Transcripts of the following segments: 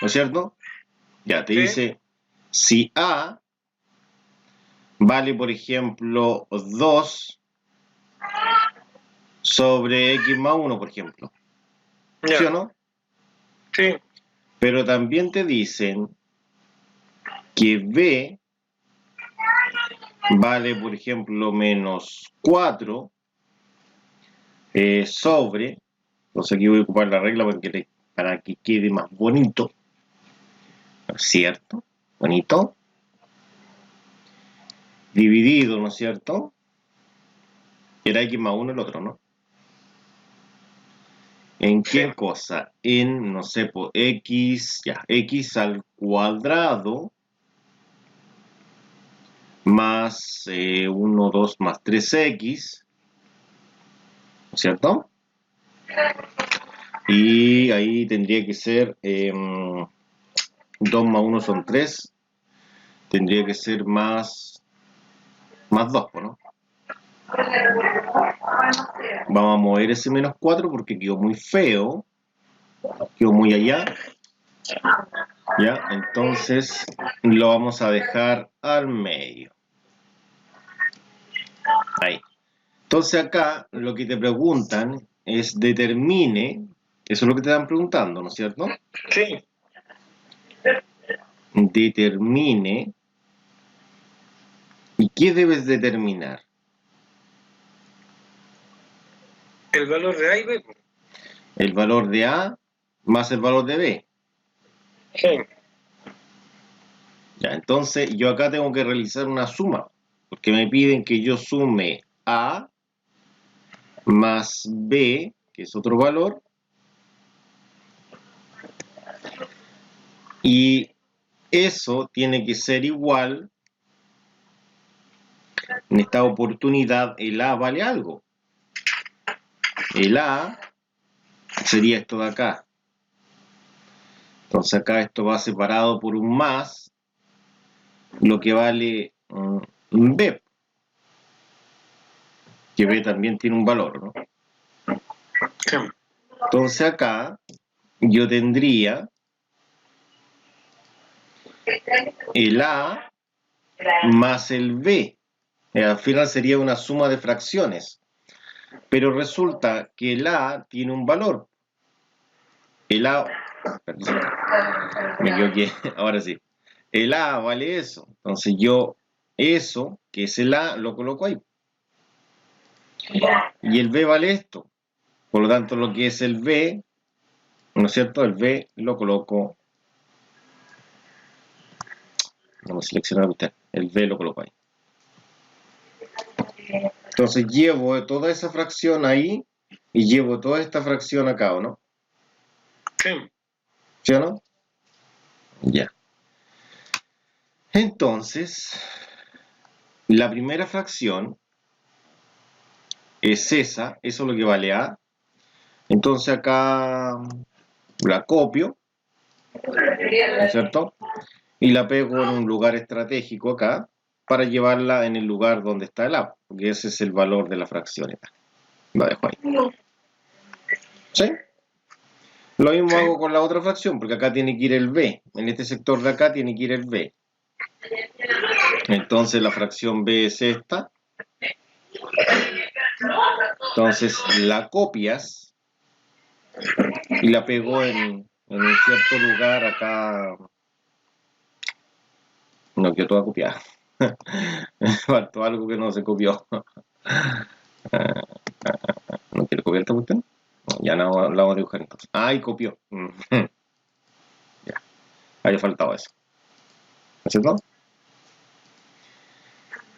¿no es cierto? Ya, te Sí. dice, si A vale, por ejemplo, 2 sobre X más 1, por ejemplo. ¿Sí o Ya. no? Sí. Pero también te dicen que B vale, por ejemplo, menos 4 sobre, entonces aquí voy a ocupar la regla para que quede más bonito, ¿no es cierto? Bonito. Dividido, ¿no es cierto? Era X más 1 el otro, ¿no? ¿En Sí. qué cosa? En, no sé, por X, ya, X al cuadrado más 1, 2 más 3X, ¿no es cierto? Y ahí tendría que ser 2 más 1 son 3, tendría que ser más 2, ¿no? Vamos a mover ese menos 4 porque quedó muy feo, quedó muy allá. Ya, entonces lo vamos a dejar al medio. Ahí. Entonces acá lo que te preguntan es determine, eso es lo que te están preguntando, ¿no es cierto? Sí. Determine. ¿Y qué debes determinar? El valor de A y B. El valor de A más el valor de B. Sí. Ya, entonces yo acá tengo que realizar una suma, porque me piden que yo sume A más B, que es otro valor, y eso tiene que ser igual. En esta oportunidad el A vale algo. El A sería esto de acá. Entonces acá esto va separado por un más, lo que vale B, que B también tiene un valor, ¿no? Sí. Entonces acá yo tendría el A más el B. Al final sería una suma de fracciones. Pero resulta que el A tiene un valor. El A, perdón, me equivoqué, ahora sí. El A vale eso. Entonces yo eso, que es el A, lo coloco ahí. Y el B vale esto. Por lo tanto, lo que es el B, ¿no es cierto? El B lo coloco. Vamos a seleccionar usted. El B lo coloco ahí. Entonces llevo toda esa fracción ahí y llevo toda esta fracción acá, ¿o no? Sí. ¿Sí o no? Ya. Entonces, la primera fracción es esa, eso es lo que vale A. Entonces acá la copio, ¿no es cierto? Y la pego en un lugar estratégico acá para llevarla en el lugar donde está el A, porque ese es el valor de la fracción. La dejo ahí. ¿Sí? Lo mismo Sí. hago con la otra fracción, porque acá tiene que ir el B. En este sector de acá tiene que ir el B. Entonces la fracción B es esta. Entonces la copias y la pego en un cierto lugar acá. No quedó toda copiada. Faltó algo que no se copió. ¿No quiere copiar esta cuestión? No, ya la vamos a dibujar entonces. Ah, y copió. Ya, había faltado eso. ¿No es cierto?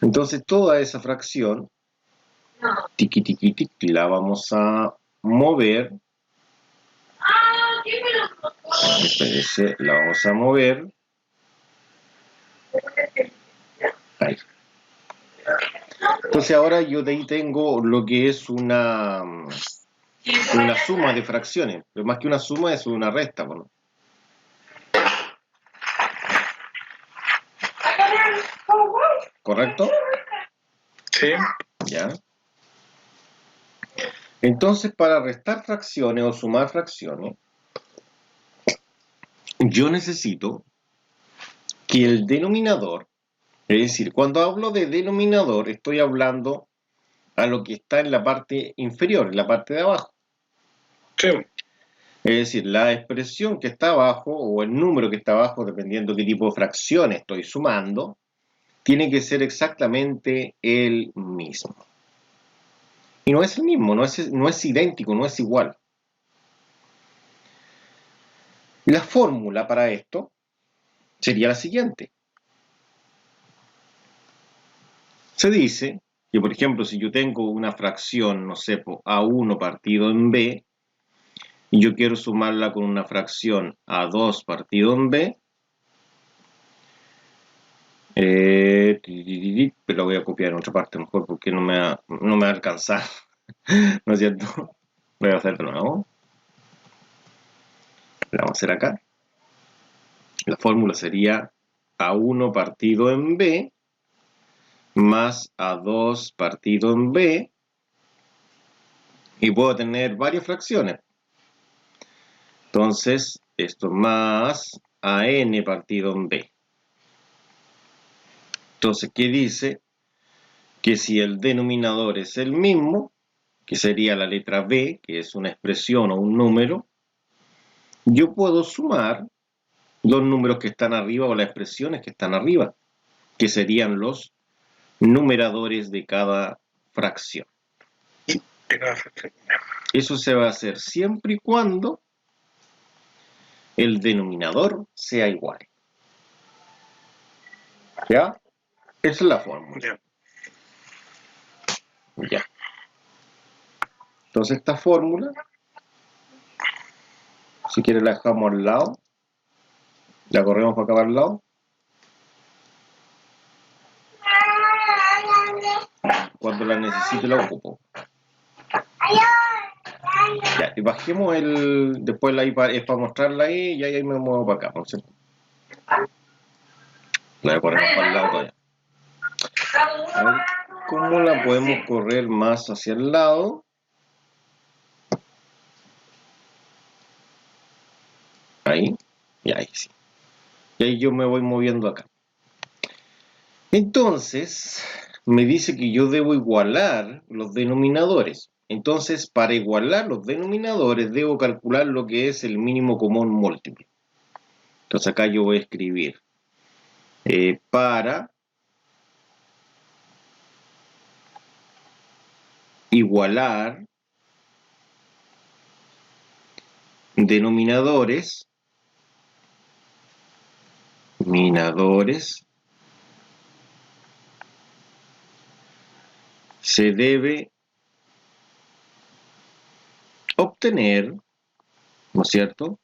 Entonces toda esa fracción, tiqui tiqui tiqui, la vamos a mover. Espérense, la vamos a mover. Ahí. Entonces ahora yo de ahí tengo lo que es una suma de fracciones. Pero más que una suma es una resta, ¿no? ¿Correcto? Sí. Ya. Entonces, para restar fracciones o sumar fracciones, yo necesito que el denominador, es decir, cuando hablo de denominador, estoy hablando a lo que está en la parte inferior, en la parte de abajo. Sí. Es decir, la expresión que está abajo, o el número que está abajo, dependiendo qué tipo de fracción estoy sumando, tiene que ser exactamente el mismo. Y no es el mismo, no es idéntico, no es igual. La fórmula para esto sería la siguiente. Se dice que, por ejemplo, si yo tengo una fracción, no sé, A1 partido en B, y yo quiero sumarla con una fracción A2 partido en B, pero lo voy a copiar en otra parte mejor porque no me va a alcanzar, ¿no es cierto? Voy a hacer de nuevo. Lo vamos a hacer acá. La fórmula sería A1 partido en B más A2 partido en B, y puedo tener varias fracciones. Entonces, esto más AN partido en B. Entonces, ¿qué dice? Que si el denominador es el mismo, que sería la letra B, que es una expresión o un número, yo puedo sumar los números que están arriba o las expresiones que están arriba, que serían los numeradores de cada fracción. Eso se va a hacer siempre y cuando el denominador sea igual. ¿Ya? Esa es la fórmula. Ya. Entonces esta fórmula, si quiere la dejamos al lado, la corremos para acá para el lado. Cuando la necesite la ocupo. Ya, y bajemos después la es para mostrarla ahí, y ahí me muevo para acá, ¿no es cierto? La corremos para el lado todavía. A ver, ¿cómo la podemos correr más hacia el lado? Ahí, y ahí sí. Y ahí yo me voy moviendo acá. Entonces, me dice que yo debo igualar los denominadores. Entonces, para igualar los denominadores, debo calcular lo que es el mínimo común múltiplo. Entonces, acá yo voy a escribir para igualar denominadores, se debe obtener, ¿no es cierto?,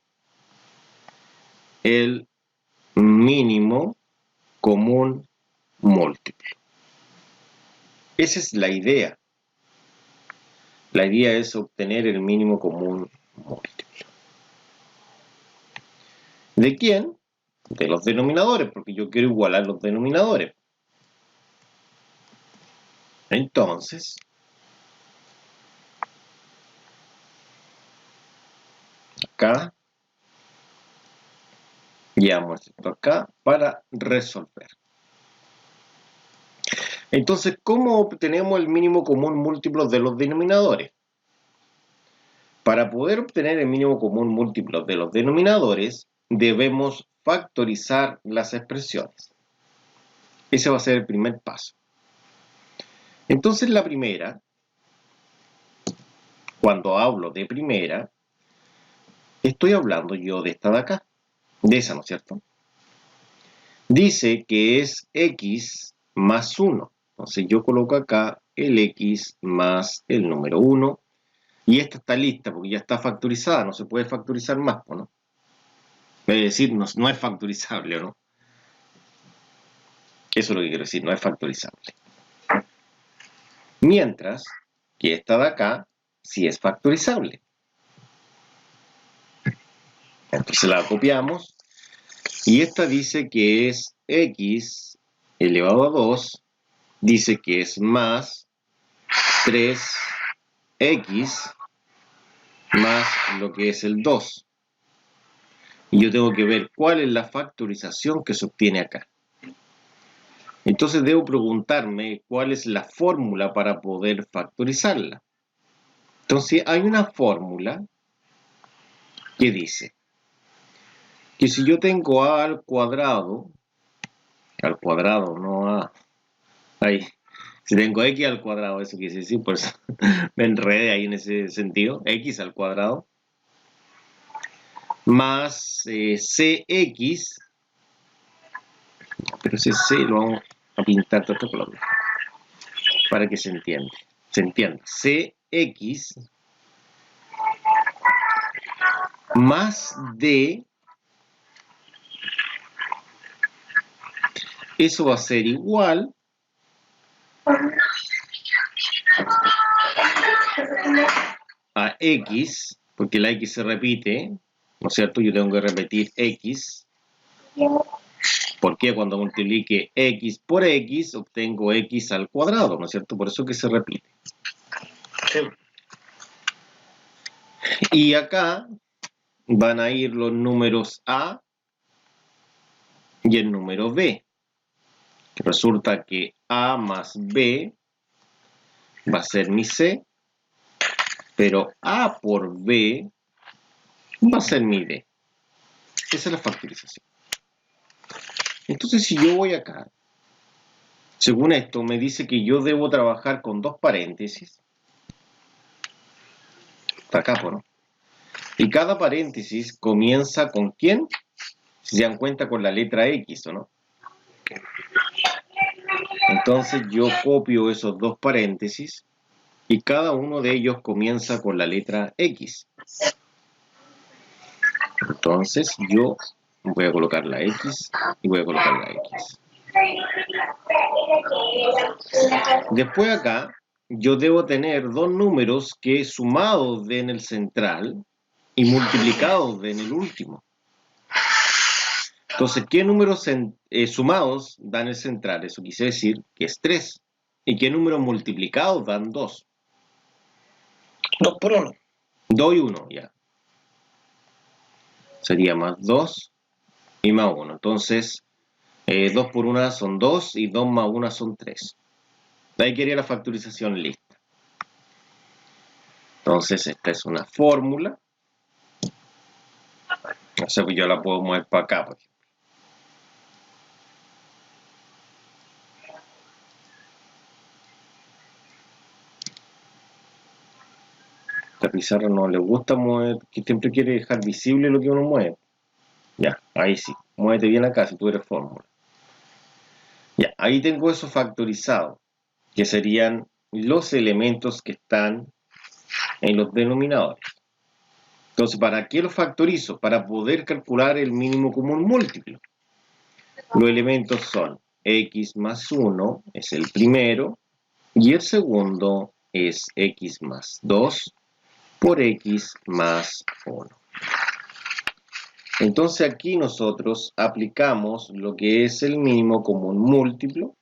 el mínimo común múltiplo. Esa es la idea. La idea es obtener el mínimo común múltiplo. ¿De quién? De los denominadores, porque yo quiero igualar los denominadores. Entonces, acá, llevamos esto acá para resolver. Entonces, ¿cómo obtenemos el mínimo común múltiplo de los denominadores? Para poder obtener el mínimo común múltiplo de los denominadores, debemos factorizar las expresiones. Ese va a ser el primer paso. Entonces, la primera, cuando hablo de primera, estoy hablando yo de esta de acá, de esa, ¿no es cierto? Dice que es x más 1. Entonces yo coloco acá el x más el número 1. Y esta está lista porque ya está factorizada, no se puede factorizar más, ¿no? Es decir, no es factorizable, ¿no? Eso es lo que quiero decir, no es factorizable. Mientras que esta de acá sí es factorizable. Entonces la copiamos. Y esta dice que es x elevado a 2, dice que es más 3x más lo que es el 2. Y yo tengo que ver cuál es la factorización que se obtiene acá. Entonces debo preguntarme cuál es la fórmula para poder factorizarla. Entonces hay una fórmula que dice que si yo tengo a al cuadrado, no a, ahí, si tengo x al cuadrado, eso quiere decir, por eso me enredé ahí en ese sentido, x al cuadrado, más cx, pero ese c lo vamos a pintar de otro color, para que se entienda, cx más d, eso va a ser igual a x, porque la x se repite, ¿no es cierto? Yo tengo que repetir x, porque cuando multiplique x por x, obtengo x al cuadrado, ¿no es cierto? Por eso que se repite. Sí. Y acá van a ir los números a y el número b. Resulta que a más b va a ser mi c, pero a por b va a ser mi d. Esa es la factorización. Entonces, si yo voy acá, según esto, me dice que yo debo trabajar con dos paréntesis. Está acá, ¿no? Y cada paréntesis comienza con ¿quién? Si se dan cuenta, con la letra X, ¿o no? Entonces yo copio esos dos paréntesis y cada uno de ellos comienza con la letra X. Entonces yo voy a colocar la X y voy a colocar la X. Después acá yo debo tener dos números que sumados den el central y multiplicados den el último. Entonces, ¿qué números sumados dan el central? Eso quise decir que es 3. ¿Y qué números multiplicados dan 2? 2 por 1. 2 y 1, ya. Sería más 2 y más 1. Entonces, 2 por 1 son 2 y 2 más 1 son 3. Ahí quería la factorización lista. Entonces, esta es una fórmula. O sea, pues yo la puedo mover para acá, por ejemplo. La pizarra no le gusta mover, que siempre quiere dejar visible lo que uno mueve. Ya, ahí sí. Muévete bien acá si tú eres fórmula. Ya, ahí tengo eso factorizado, que serían los elementos que están en los denominadores. Entonces, ¿para qué lo factorizo? Para poder calcular el mínimo común múltiplo. Los elementos son x más 1, es el primero, y el segundo es x más 2 por x más 1. Entonces aquí nosotros aplicamos lo que es el mínimo común múltiplo.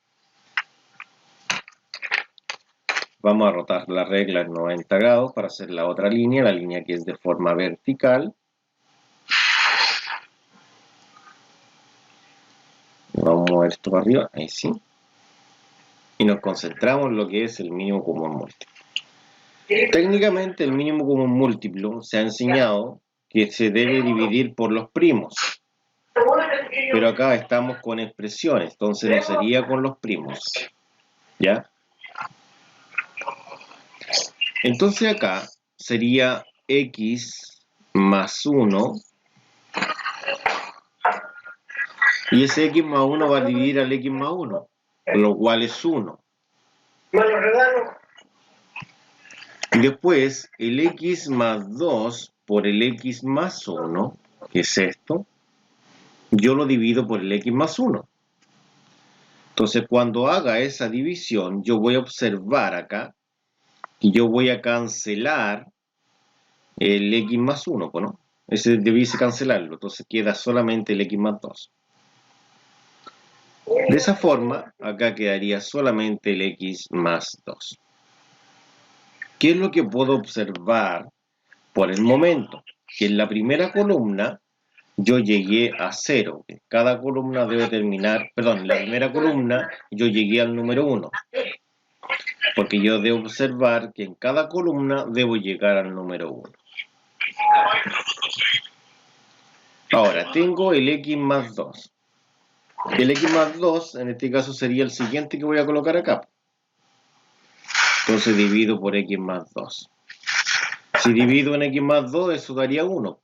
Vamos a rotar la regla en 90 grados para hacer la otra línea, la línea que es de forma vertical. Vamos a mover esto para arriba, ahí sí. Y nos concentramos en lo que es el mínimo común múltiplo. Técnicamente el mínimo común múltiplo se ha enseñado que se debe dividir por los primos. Pero acá estamos con expresiones, entonces no sería con los primos. ¿Ya? Entonces acá sería x más 1. Y ese x más 1 va a dividir al x más 1, lo cual es 1. Y después el x más 2 por el x más 1, que es esto, yo lo divido por el x más 1. Entonces cuando haga esa división, yo voy a observar acá y yo voy a cancelar el x más 1, ¿no? Ese debiese cancelarlo, entonces queda solamente el x más 2. De esa forma, acá quedaría solamente el x más 2. ¿Qué es lo que puedo observar por el momento? Que en la primera columna yo llegué a 0. Cada columna debe terminar, perdón, en la primera columna yo llegué al número 1. Porque yo debo observar que en cada columna debo llegar al número 1. Ahora, tengo el x más 2. El x más 2, en este caso, sería el siguiente que voy a colocar acá. Entonces divido por x más 2. Si divido en x más 2, eso daría 1.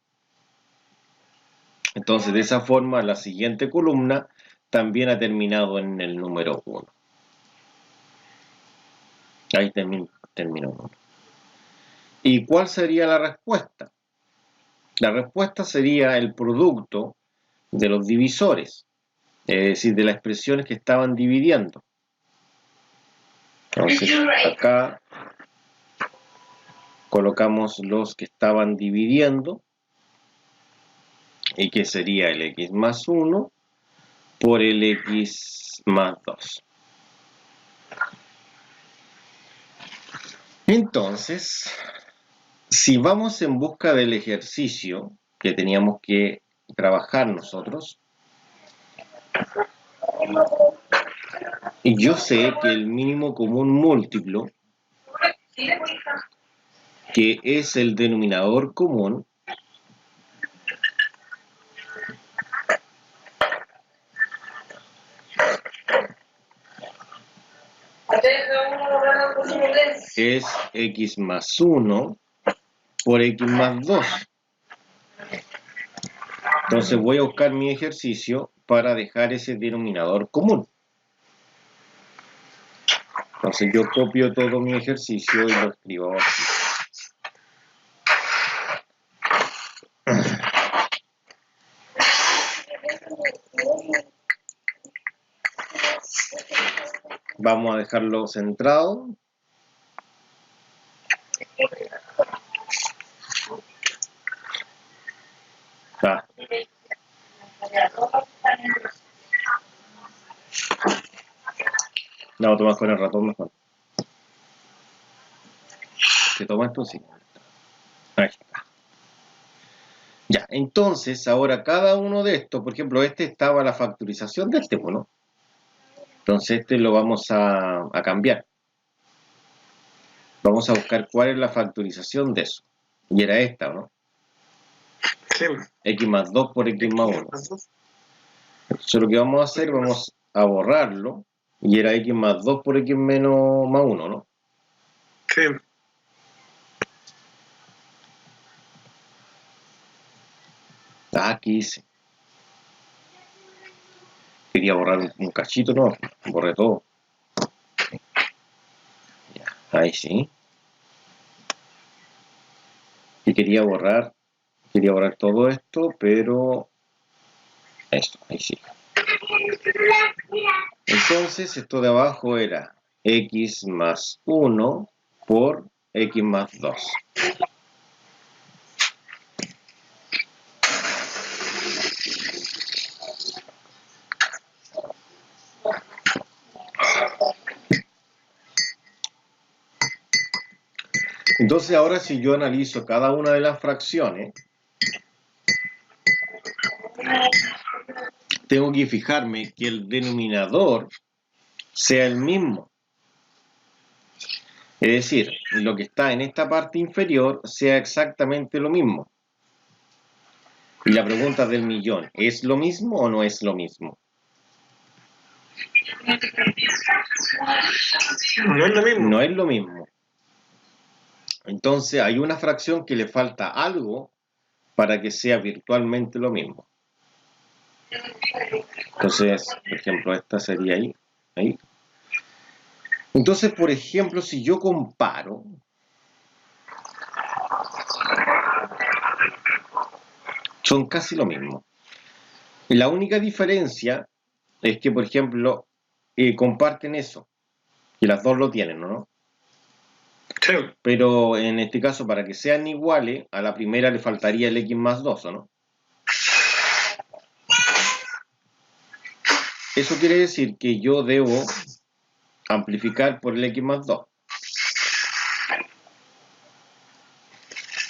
Entonces, de esa forma, la siguiente columna también ha terminado en el número 1. Ahí terminó 1. ¿Y cuál sería la respuesta? La respuesta sería el producto de los divisores, es decir, de las expresiones que estaban dividiendo. Entonces, acá colocamos los que estaban dividiendo, y que sería el x más 1 por el x más 2. Entonces, si vamos en busca del ejercicio que teníamos que trabajar nosotros, y yo sé que el mínimo común múltiplo, que es el denominador común, es x más 1 por x más 2. Entonces voy a buscar mi ejercicio para dejar ese denominador común. Entonces yo copio todo mi ejercicio y lo escribo aquí. Vamos a dejarlo centrado. Ah. No, tomas con el ratón mejor. ¿Te tomas esto? Sí. Ahí está. Ya, entonces ahora cada uno de estos, por ejemplo, este estaba la factorización de este, ¿no? Entonces este lo vamos a cambiar. Vamos a buscar cuál es la factorización de eso. Y era esta, ¿no? Sí. X más 2 por X más 1. Entonces lo que vamos a hacer, vamos a borrarlo. Y era X más 2 por X menos más 1, ¿no? Sí. Aquí hice. Quería borrar un cachito, ¿no? Borré todo. Ya, ahí sí. Y quería borrar todo esto, pero esto, ahí sí. Entonces esto de abajo era x más 1 por x más 2. Entonces ahora si yo analizo cada una de las fracciones, tengo que fijarme que el denominador sea el mismo. Es decir, lo que está en esta parte inferior sea exactamente lo mismo. Y la pregunta del millón, ¿es lo mismo o no es lo mismo? No es lo mismo. No es lo mismo. Entonces hay una fracción que le falta algo para que sea virtualmente lo mismo. Entonces, por ejemplo, esta sería ahí. Entonces, por ejemplo, si yo comparo, son casi lo mismo. Y la única diferencia es que, por ejemplo, comparten eso, y las dos lo tienen, ¿no? Sí. Pero en este caso, para que sean iguales, a la primera le faltaría el x más 2, ¿no? Eso quiere decir que yo debo amplificar por el x más 2.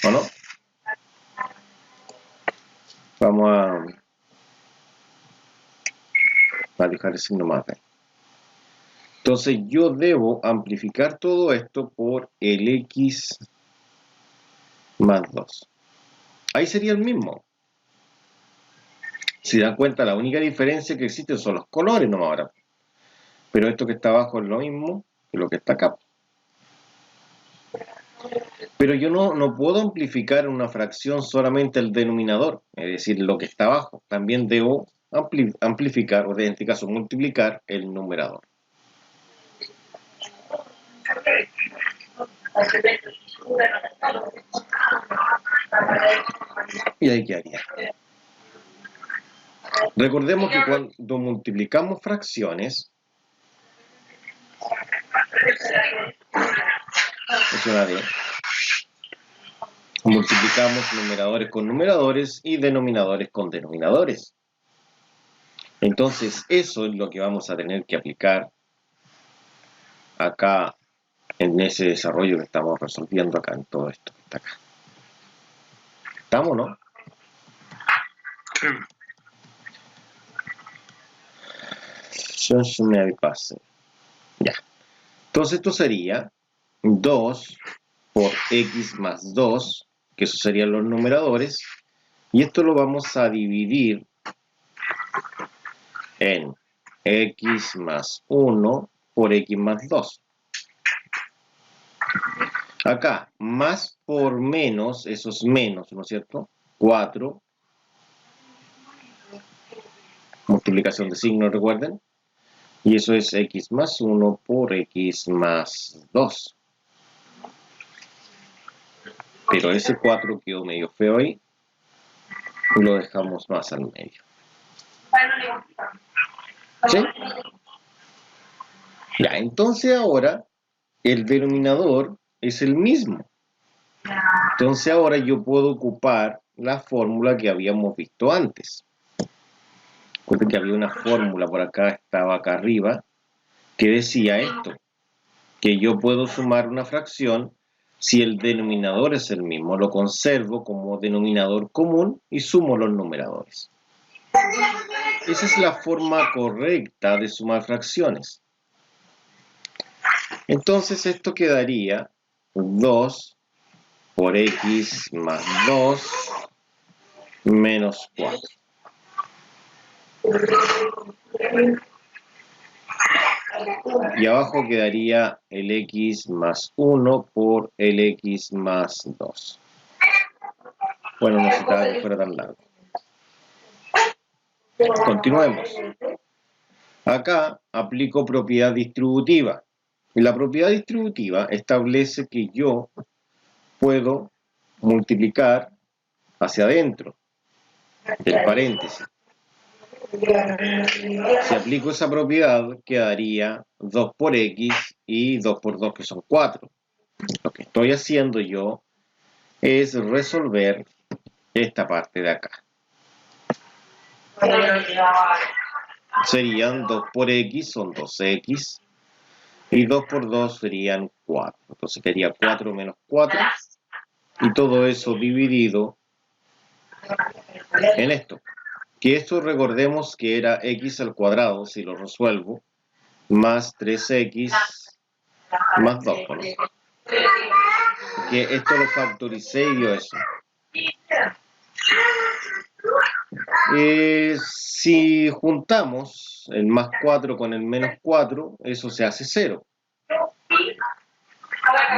¿O no? Vamos a Va a dejar el signo más D. Entonces yo debo amplificar todo esto por el X más 2. Ahí sería el mismo. Si dan cuenta, la única diferencia que existe son los colores nomás ahora. Pero esto que está abajo es lo mismo que lo que está acá. Pero yo no puedo amplificar en una fracción solamente el denominador, es decir, lo que está abajo. También debo amplificar, o en este caso multiplicar, el numerador. Y ahí quedaría. Recordemos que cuando multiplicamos fracciones, es una D, multiplicamos numeradores con numeradores y denominadores con denominadores. Entonces eso es lo que vamos a tener que aplicar acá en ese desarrollo que estamos resolviendo acá en todo esto que está acá. ¿Estamos, no? Sí. Ya. Entonces esto sería 2 por x más 2, que eso serían los numeradores, y esto lo vamos a dividir en x más 1 por x más 2. Acá, más por menos, eso es menos, ¿no es cierto? 4, multiplicación de signos, recuerden. Y eso es x más 1 por x más 2. Pero ese 4 quedó medio feo ahí. Lo dejamos más al medio. ¿Sí? Ya, entonces ahora el denominador es el mismo. Entonces ahora yo puedo ocupar la fórmula que habíamos visto antes. Recuerden que había una fórmula por acá, estaba acá arriba, que decía esto, que yo puedo sumar una fracción si el denominador es el mismo. Lo conservo como denominador común y sumo los numeradores. Esa es la forma correcta de sumar fracciones. Entonces esto quedaría 2 por x más 2 menos 4. Y abajo quedaría el x más 1 por el x más 2. Bueno, no necesitaba que fuera tan largo. Continuemos. Acá aplico propiedad distributiva. Y la propiedad distributiva establece que yo puedo multiplicar hacia adentro del paréntesis. Si aplico esa propiedad, quedaría 2 por x y 2 por 2, que son 4. Lo que estoy haciendo yo es resolver esta parte de acá. Serían 2 por x, son 2x, y 2 por 2 serían 4. Entonces quedaría 4 menos 4, y todo eso dividido en esto. Que esto recordemos que era x al cuadrado, si lo resuelvo, más 3x más 2, ¿no? Que esto lo factoricé y dio eso. Si juntamos el más 4 con el menos 4, eso se hace 0.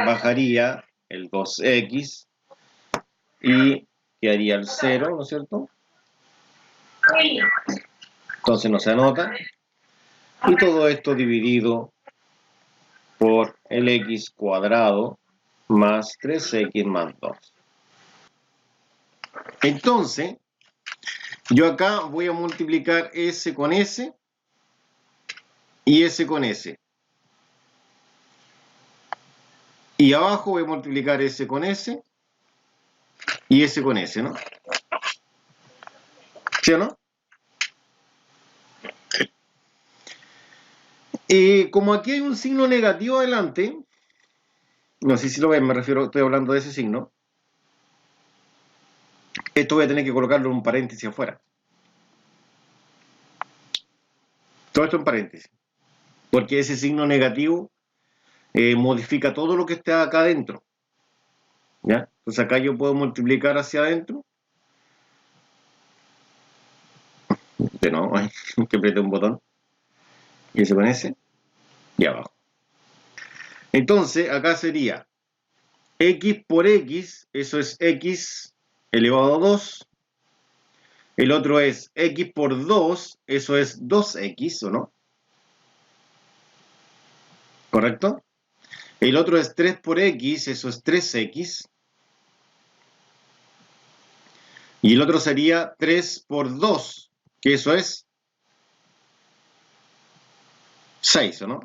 Bajaría el 2x y quedaría el 0, ¿no es cierto? Entonces no se anota. Y todo esto dividido por el x cuadrado más 3x más 2. Entonces, yo acá voy a multiplicar s con s y s con s. Y abajo voy a multiplicar s con s y s con s, ¿no? ¿Sí o no? Como aquí hay un signo negativo adelante, no sé si lo ven, estoy hablando de ese signo. Esto voy a tener que colocarlo en un paréntesis afuera. Todo esto en paréntesis. Porque ese signo negativo modifica todo lo que está acá adentro. ¿Ya? Entonces acá yo puedo multiplicar hacia adentro. De nuevo, que apriete un botón. Y se pone ese. Y abajo. Entonces acá sería x por x, eso es x elevado a 2. El otro es x por 2, eso es 2x, ¿o no? ¿Correcto? El otro es 3 por x, eso es 3x. Y el otro sería 3 por 2, que eso es 6, ¿o no?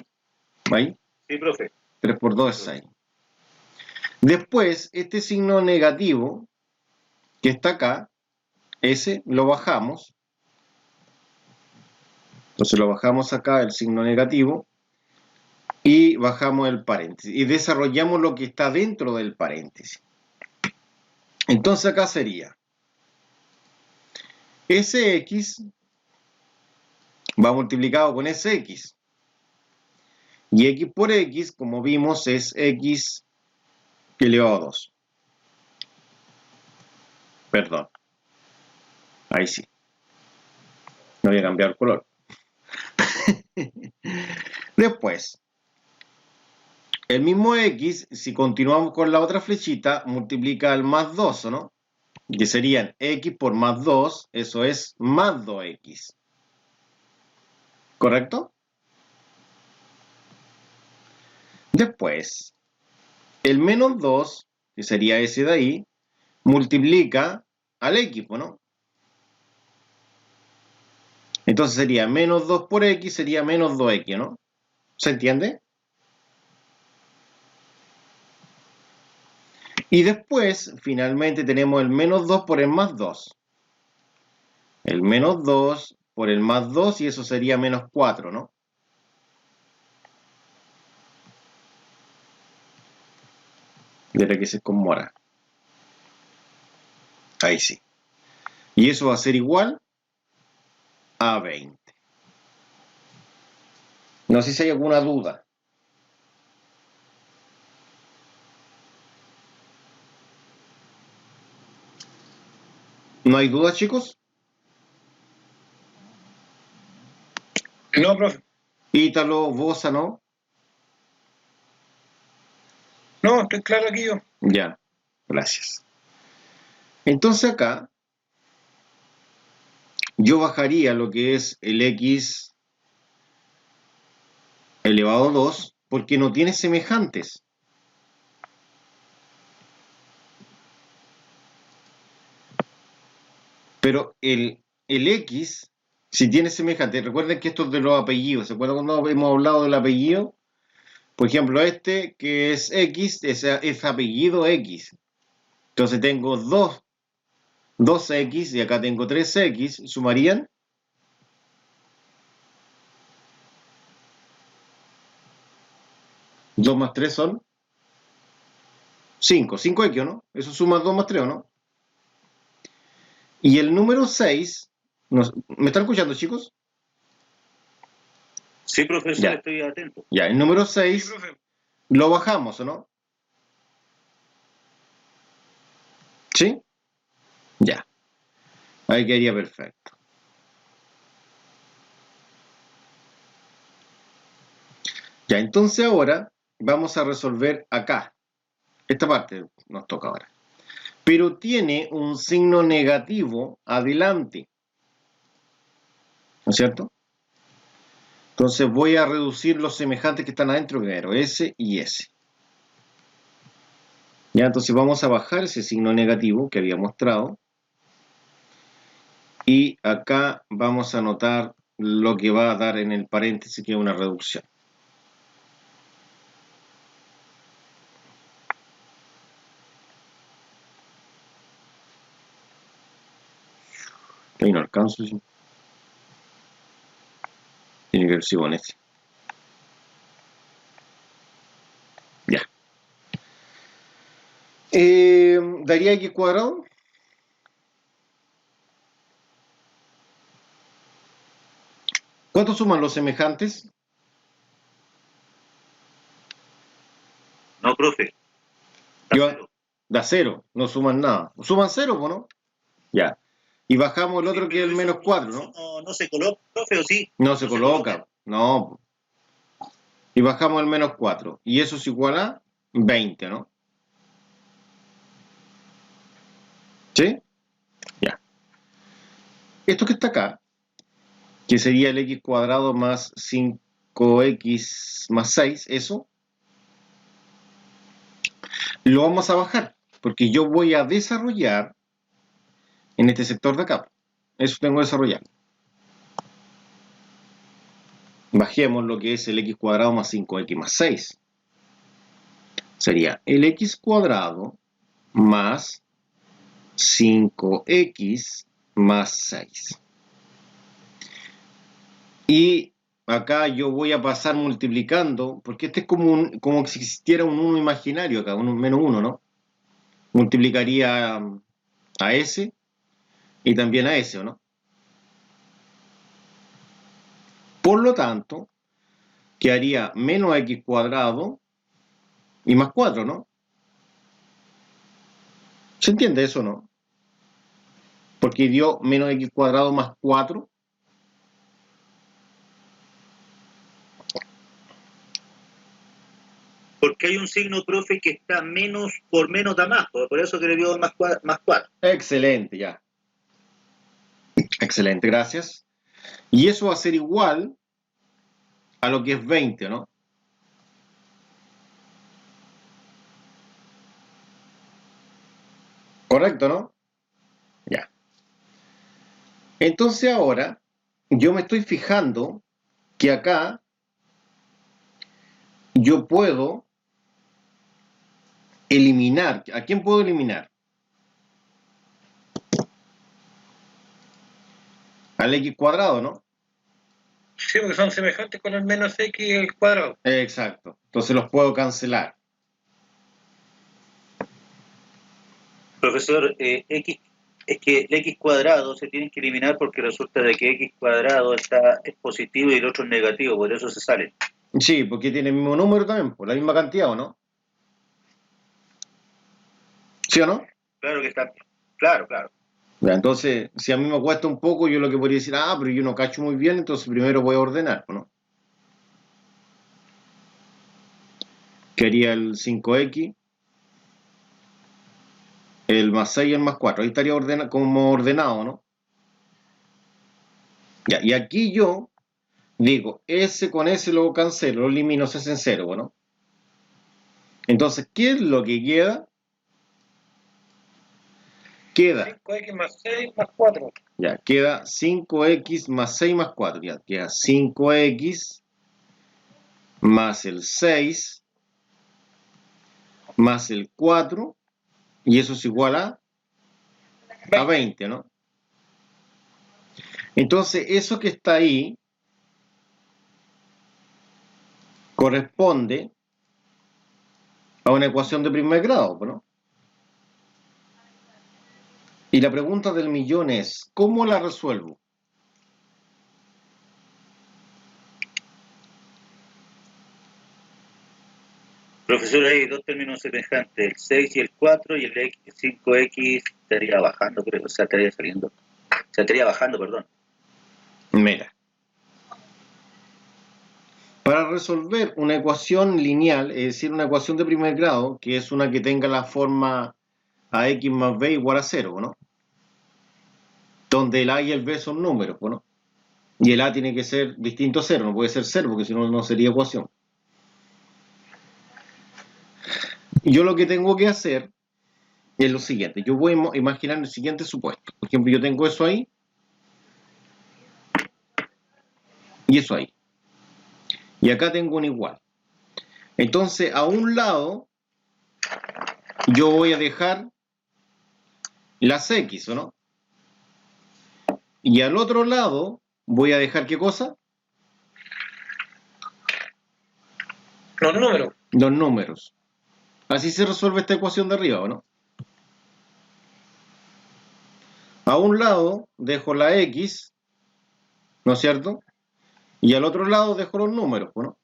¿Ahí? Sí, profe. 3 por 2 es 6. Después, este signo negativo que está acá, ese lo bajamos. Entonces lo bajamos acá, el signo negativo, y bajamos el paréntesis. Y desarrollamos lo que está dentro del paréntesis. Entonces acá sería Sx va multiplicado con Sx. Y x por x, como vimos, es x elevado a 2. Perdón. Ahí sí. No voy a cambiar el color. Después, el mismo x, si continuamos con la otra flechita, multiplica el más 2, ¿o no? Que serían x por más 2, eso es más 2x. ¿Correcto? Después, el menos 2, que sería ese de ahí, multiplica al x, ¿no? Entonces sería menos 2 por x, sería menos 2x, ¿no? ¿Se entiende? Y después, finalmente, tenemos el menos 2 por el más 2. El menos 2 por el más 2 y eso sería menos 4, ¿no? Desde que se conmora. Ahí sí. Y eso va a ser igual a 20. No sé si hay alguna duda. ¿No hay duda, chicos? No, profe. Ítalo, Bosa, ¿no? No, estoy claro aquí yo. Ya, gracias. Entonces acá yo bajaría lo que es el x elevado a 2 porque no tiene semejantes. Pero el x, si tiene semejantes, recuerden que esto es de los apellidos. ¿Se acuerdan cuando hemos hablado del apellido? Por ejemplo, este que es x, es apellido x. Entonces tengo 2x y acá tengo 3x. ¿Sumarían? 2 más 3 son 5. 5x, ¿o no? Eso suma 2 más 3, ¿o no? Y el número 6, ¿me están escuchando, chicos? Sí, profesor, Ya. estoy atento. Ya, el número 6 Sí, profe. lo bajamos, ¿o no? ¿Sí? Ya. Ahí quedaría perfecto. Ya, entonces ahora vamos a resolver acá. Esta parte nos toca ahora. Pero tiene un signo negativo adelante. ¿No es cierto? Entonces voy a reducir los semejantes que están adentro primero, S y S. Ya, entonces vamos a bajar ese signo negativo que había mostrado. Y acá vamos a anotar lo que va a dar en el paréntesis, que es una reducción. Ahí no alcanzo. ¿Sí? Tiene que ver si con este. Ya. Daría x cuadrado. ¿Cuánto suman los semejantes? No, profe. Da cero, no suman nada. Suman cero, ¿no? Ya. Y bajamos el otro que es el menos 4, ¿no? No se coloca, profe, ¿o sí? No se coloca, no. Y bajamos el menos 4. Y eso es igual a 20, ¿no? ¿Sí? Ya. Esto que está acá, que sería el x cuadrado más 5x más 6, eso, lo vamos a bajar, porque yo voy a desarrollar en este sector de acá. Eso tengo que desarrollar. Bajemos lo que es el x cuadrado más 5x más 6. Sería el x cuadrado más 5x más 6. Y acá yo voy a pasar multiplicando, porque este es como si existiera un 1 imaginario acá, un menos 1, ¿no? Multiplicaría a S y también a S, ¿no? Por lo tanto, quedaría menos x cuadrado y más 4, ¿no? ¿Se entiende eso, no? Porque dio menos x cuadrado más 4. Porque hay un signo, profe, que está menos por menos da más, por eso que le dio más 4. Excelente, ya. Excelente, gracias. Y eso va a ser igual a lo que es 20, ¿no? Correcto, ¿no? Ya. Entonces ahora yo me estoy fijando que acá yo puedo eliminar. ¿A quién puedo eliminar? Al x cuadrado, ¿no? Sí, porque son semejantes con el menos x y el cuadrado. Exacto. Entonces los puedo cancelar. Profesor, x, es que el x cuadrado se tiene que eliminar porque resulta de que x cuadrado es positivo y el otro es negativo, por eso se sale. Sí, porque tiene el mismo número también, por la misma cantidad, ¿o no? ¿Sí o no? Claro que está. Claro, claro. Ya, entonces, si a mí me cuesta un poco, yo lo que podría decir, pero yo no cacho muy bien, entonces primero voy a ordenar, ¿no? Que haría el 5x, el más 6 y el más 4. Ahí estaría como ordenado, ¿no? Ya, y aquí yo digo, S con S lo cancelo, lo elimino, se hace en 0, ¿no? Entonces, ¿qué es lo que queda? Queda 5x más 6 más 4. Ya, queda 5x más 6 más 4. Ya, queda 5x más el 6 más el 4. Y eso es igual a 20, ¿no? Entonces, eso que está ahí corresponde a una ecuación de primer grado, ¿no? Y la pregunta del millón es, ¿cómo la resuelvo? Profesor, hay dos términos semejantes, el 6 y el 4, y el 5x estaría bajando, creo, o sea, estaría saliendo. O sea, estaría bajando, perdón. Mira, para resolver una ecuación lineal, es decir, una ecuación de primer grado, que es una que tenga la forma ax más b igual a 0, ¿no? Donde el a y el b son números, ¿no? Y el a tiene que ser distinto a 0, no puede ser 0 porque si no, no sería ecuación. Y yo lo que tengo que hacer es lo siguiente, yo voy a imaginar el siguiente supuesto. Por ejemplo, yo tengo eso ahí y eso ahí. Y acá tengo un igual. Entonces, a un lado, yo voy a dejar las x, ¿o no? Y al otro lado, voy a dejar, ¿qué cosa? Los números. Los números. Así se resuelve esta ecuación de arriba, ¿o no? A un lado dejo la x, ¿no es cierto? Y al otro lado dejo los números, ¿no?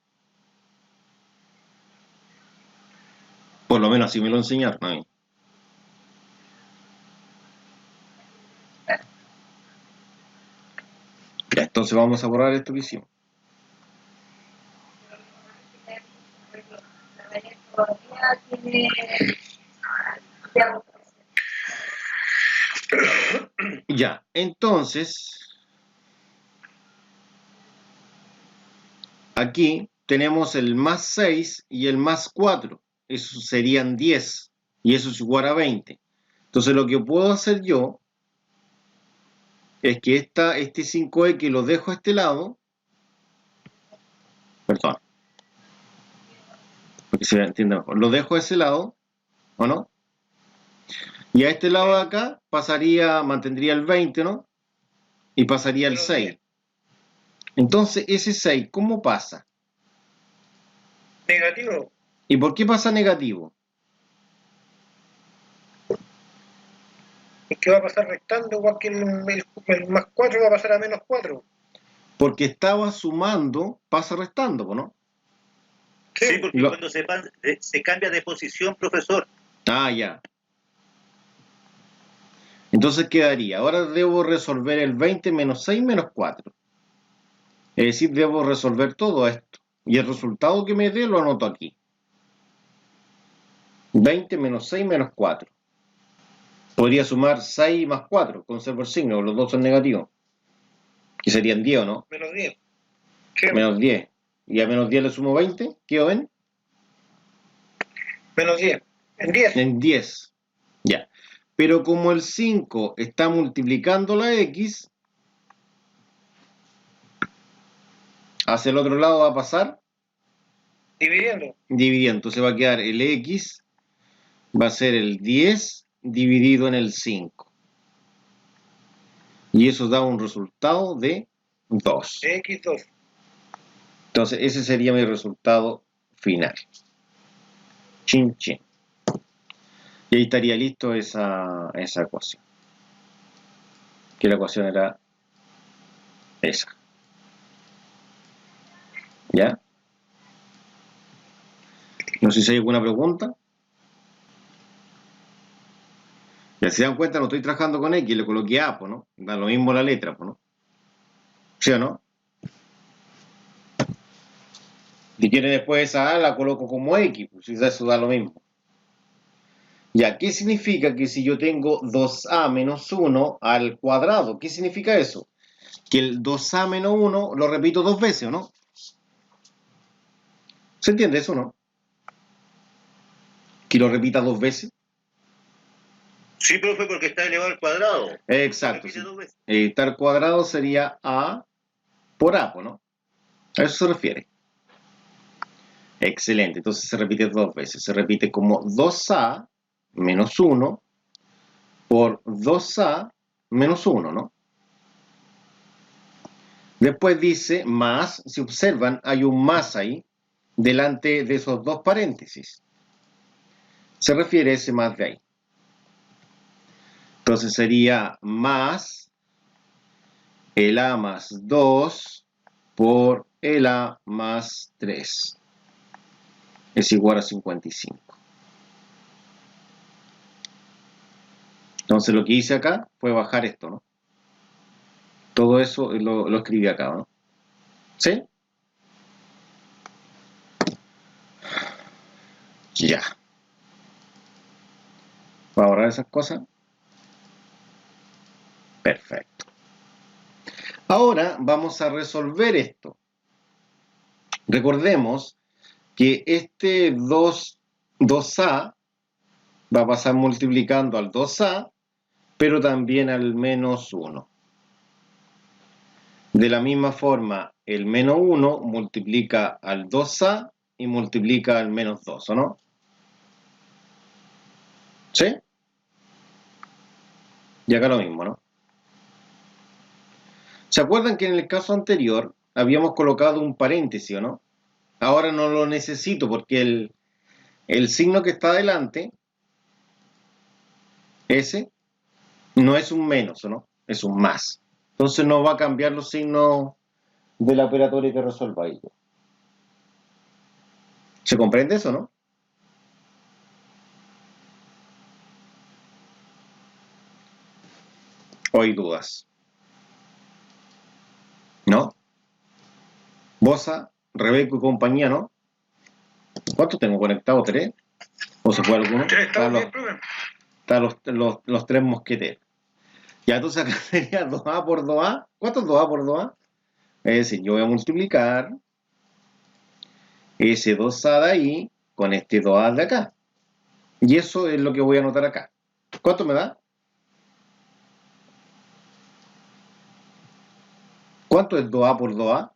Por lo menos así me lo enseñaron a mí. Ya, entonces vamos a borrar esto que hicimos. Ya, entonces, aquí tenemos el más 6 y el más 4. Eso serían 10. Y eso es igual a 20. Entonces lo que puedo hacer yo es que este 5x lo dejo a este lado. Perdón. Porque se entiende mejor. Lo dejo a ese lado, ¿o no? Y a este lado de acá mantendría el 20, ¿no? Y pasaría el 6. Entonces, ese 6, ¿cómo pasa? Negativo. ¿Y por qué pasa negativo? Es que va a pasar restando, igual que el más 4 va a pasar a menos 4. Porque estaba sumando, pasa restando, ¿no? Sí, porque cuando se cambia de posición, profesor. Ah, ya. Entonces quedaría, ahora debo resolver el 20 menos 6 menos 4. Es decir, debo resolver todo esto. Y el resultado que me dé lo anoto aquí. 20 menos 6 menos 4. Podría sumar 6 más 4, conservo el signo, los dos son negativos. Que serían 10, ¿o no? Menos 10. Sí. Menos 10. Y a menos 10 le sumo 20, ¿qué ven? Menos 10. En 10. En 10. Ya. Pero como el 5 está multiplicando la x, hacia el otro lado va a pasar Dividiendo. dividiendo. Entonces va a quedar el x, va a ser el 10 dividido en el 5. Y eso da un resultado de 2. X2. Entonces ese sería mi resultado final. Chin, chin. Y ahí estaría listo esa ecuación. Que la ecuación era esa. ¿Ya? No sé si hay alguna pregunta. Ya se dan cuenta, no estoy trabajando con X, le coloqué A, ¿no? Da lo mismo la letra, ¿no? ¿Sí o no? Si quiere después esa A la coloco como X, pues eso da lo mismo. Ya, ¿qué significa que si yo tengo 2A menos 1 al cuadrado? ¿Qué significa eso? Que el 2A menos 1 lo repito dos veces, ¿o no? ¿Se entiende eso, no? Que lo repita dos veces. Sí, profe, porque está elevado al cuadrado. Exacto. Sí. Estar al cuadrado sería A por A, ¿no? A eso se refiere. Excelente. Entonces se repite dos veces. Se repite como 2A menos 1 por 2A menos 1, ¿no? Después dice más, si observan, hay un más ahí, delante de esos dos paréntesis. Se refiere a ese más de ahí. Entonces sería más el A más 2 por el A más 3. Es igual a 55. Entonces lo que hice acá fue bajar esto, ¿no? Todo eso lo escribí acá, ¿no? ¿Sí? Ya. ¿Va a ahorrar esas cosas? Perfecto. Ahora vamos a resolver esto. Recordemos que este 2A va a pasar multiplicando al 2A, pero también al menos 1. De la misma forma, el menos 1 multiplica al 2A y multiplica al menos 2, ¿o no? ¿Sí? Y acá lo mismo, ¿no? ¿Se acuerdan que en el caso anterior habíamos colocado un paréntesis, ¿no? Ahora no lo necesito porque el signo que está adelante, ese, no es un menos, ¿no? Es un más. Entonces no va a cambiar los signos de la operatoria que resuelva ahí. ¿Se comprende eso, no? ¿O hay dudas? ¿No? Bosa, Rebeco y compañía, ¿no? ¿Cuántos tengo conectado? ¿Tres? ¿O se fue alguno? Tres, Están estamos bien, profe. los tres mosqueteros. Ya, entonces acá sería 2A por 2A. ¿Cuánto es 2A por 2A? Es decir, yo voy a multiplicar ese 2A de ahí con este 2A de acá. Y eso es lo que voy a anotar acá. ¿Cuánto me da? ¿Cuánto es 2A por 2A?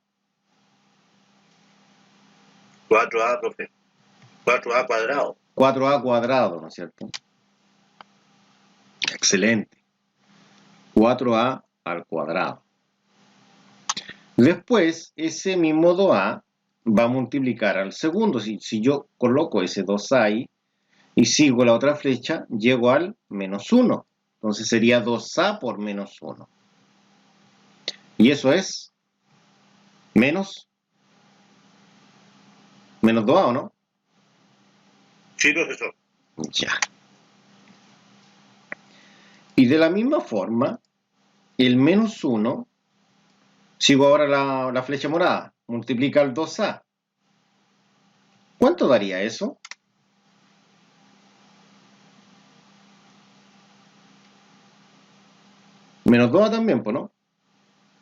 4A, profe. 4A cuadrado. 4A cuadrado, ¿no es cierto? Excelente. 4A al cuadrado. Después, ese mismo 2A va a multiplicar al segundo. Si yo coloco ese 2A ahí y sigo la otra flecha, llego al menos 1. Entonces sería 2A por menos 1. Y eso es menos 2A, ¿o no? Sí, profesor. Ya. Y de la misma forma, el menos 1, sigo ahora la flecha morada, multiplica el 2A. ¿Cuánto daría eso? Menos 2A también, pues, ¿no?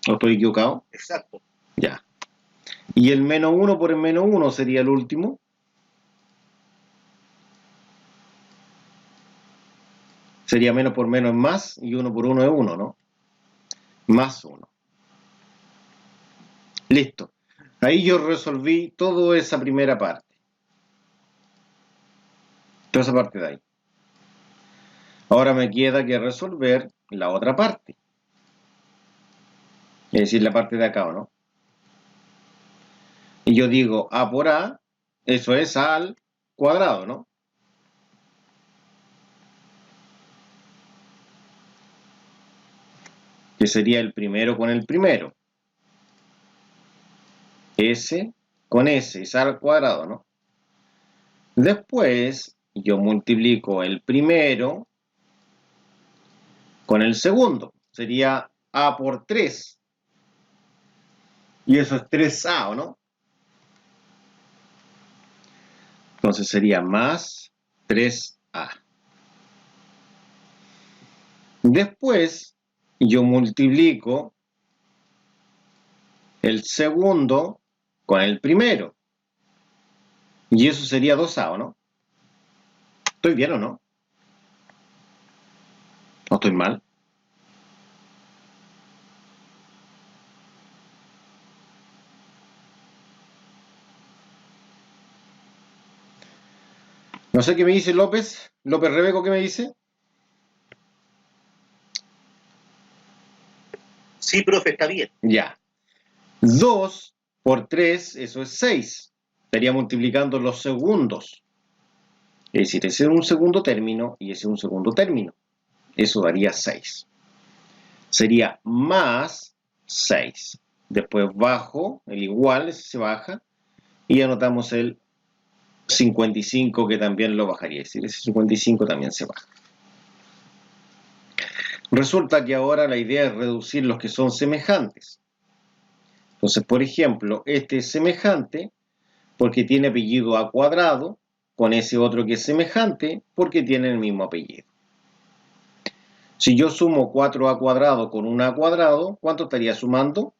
¿O estoy equivocado? Exacto. Ya. Y el menos 1 por el menos 1 sería el último. Sería menos por menos es más y 1 por 1 es 1, ¿no? Más 1. Listo. Ahí yo resolví toda esa primera parte. Toda esa parte de ahí. Ahora me queda que resolver la otra parte. Es decir, la parte de acá, ¿o no? Y yo digo A por A, eso es A al cuadrado, ¿no? Que sería el primero con el primero. S con S, es A al cuadrado, ¿no? Después yo multiplico el primero con el segundo. Sería A por 3. Y eso es 3A, ¿o no? Entonces sería más 3A. Después yo multiplico el segundo con el primero. Y eso sería 2A, ¿o no? ¿Estoy bien o no? ¿O estoy mal? No sé qué me dice López. López Rebeco, ¿qué me dice? Sí, profe, está bien. Ya. 2 por 3, eso es 6. Estaría multiplicando los segundos. Es decir, ese es un segundo término y ese es un segundo término. Eso daría 6. Sería más 6. Después bajo, el igual, ese se baja. Y anotamos el 55 que también lo bajaría. Es decir, ese 55 también se baja. Resulta que ahora la idea es reducir los que son semejantes. Entonces, por ejemplo, este es semejante porque tiene apellido A cuadrado, con ese otro que es semejante porque tiene el mismo apellido. Si yo sumo 4A cuadrado con 1A cuadrado, ¿cuánto estaría sumando?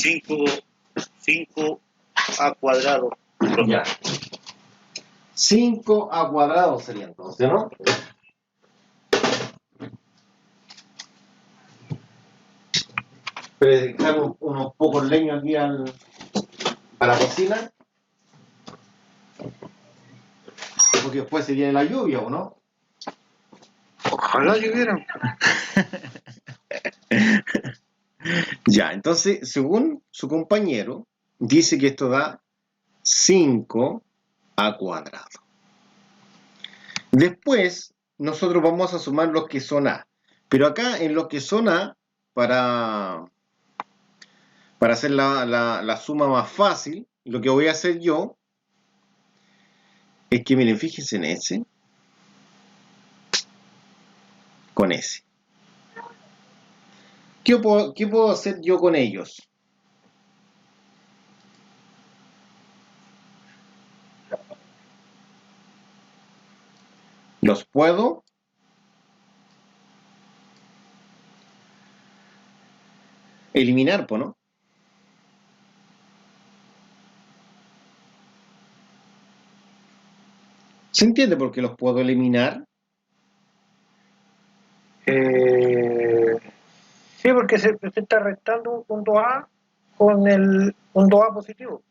5A cuadrado. Ya. 5A cuadrado sería entonces, ¿no? Dejar unos pocos leños aquí a la cocina. Porque después se viene la lluvia, ¿o no? Ojalá lloviera. Ya, entonces, según su compañero, dice que esto da 5A cuadrado. Después nosotros vamos a sumar los que son A. Pero acá en los que son A, para hacer la suma más fácil, lo que voy a hacer yo es que, miren, fíjense en S con S. ¿Qué puedo hacer yo con ellos? Los puedo eliminar, ¿no? ¿Se entiende por qué los puedo eliminar? Sí, porque se está restando un punto A con el punto A positivo.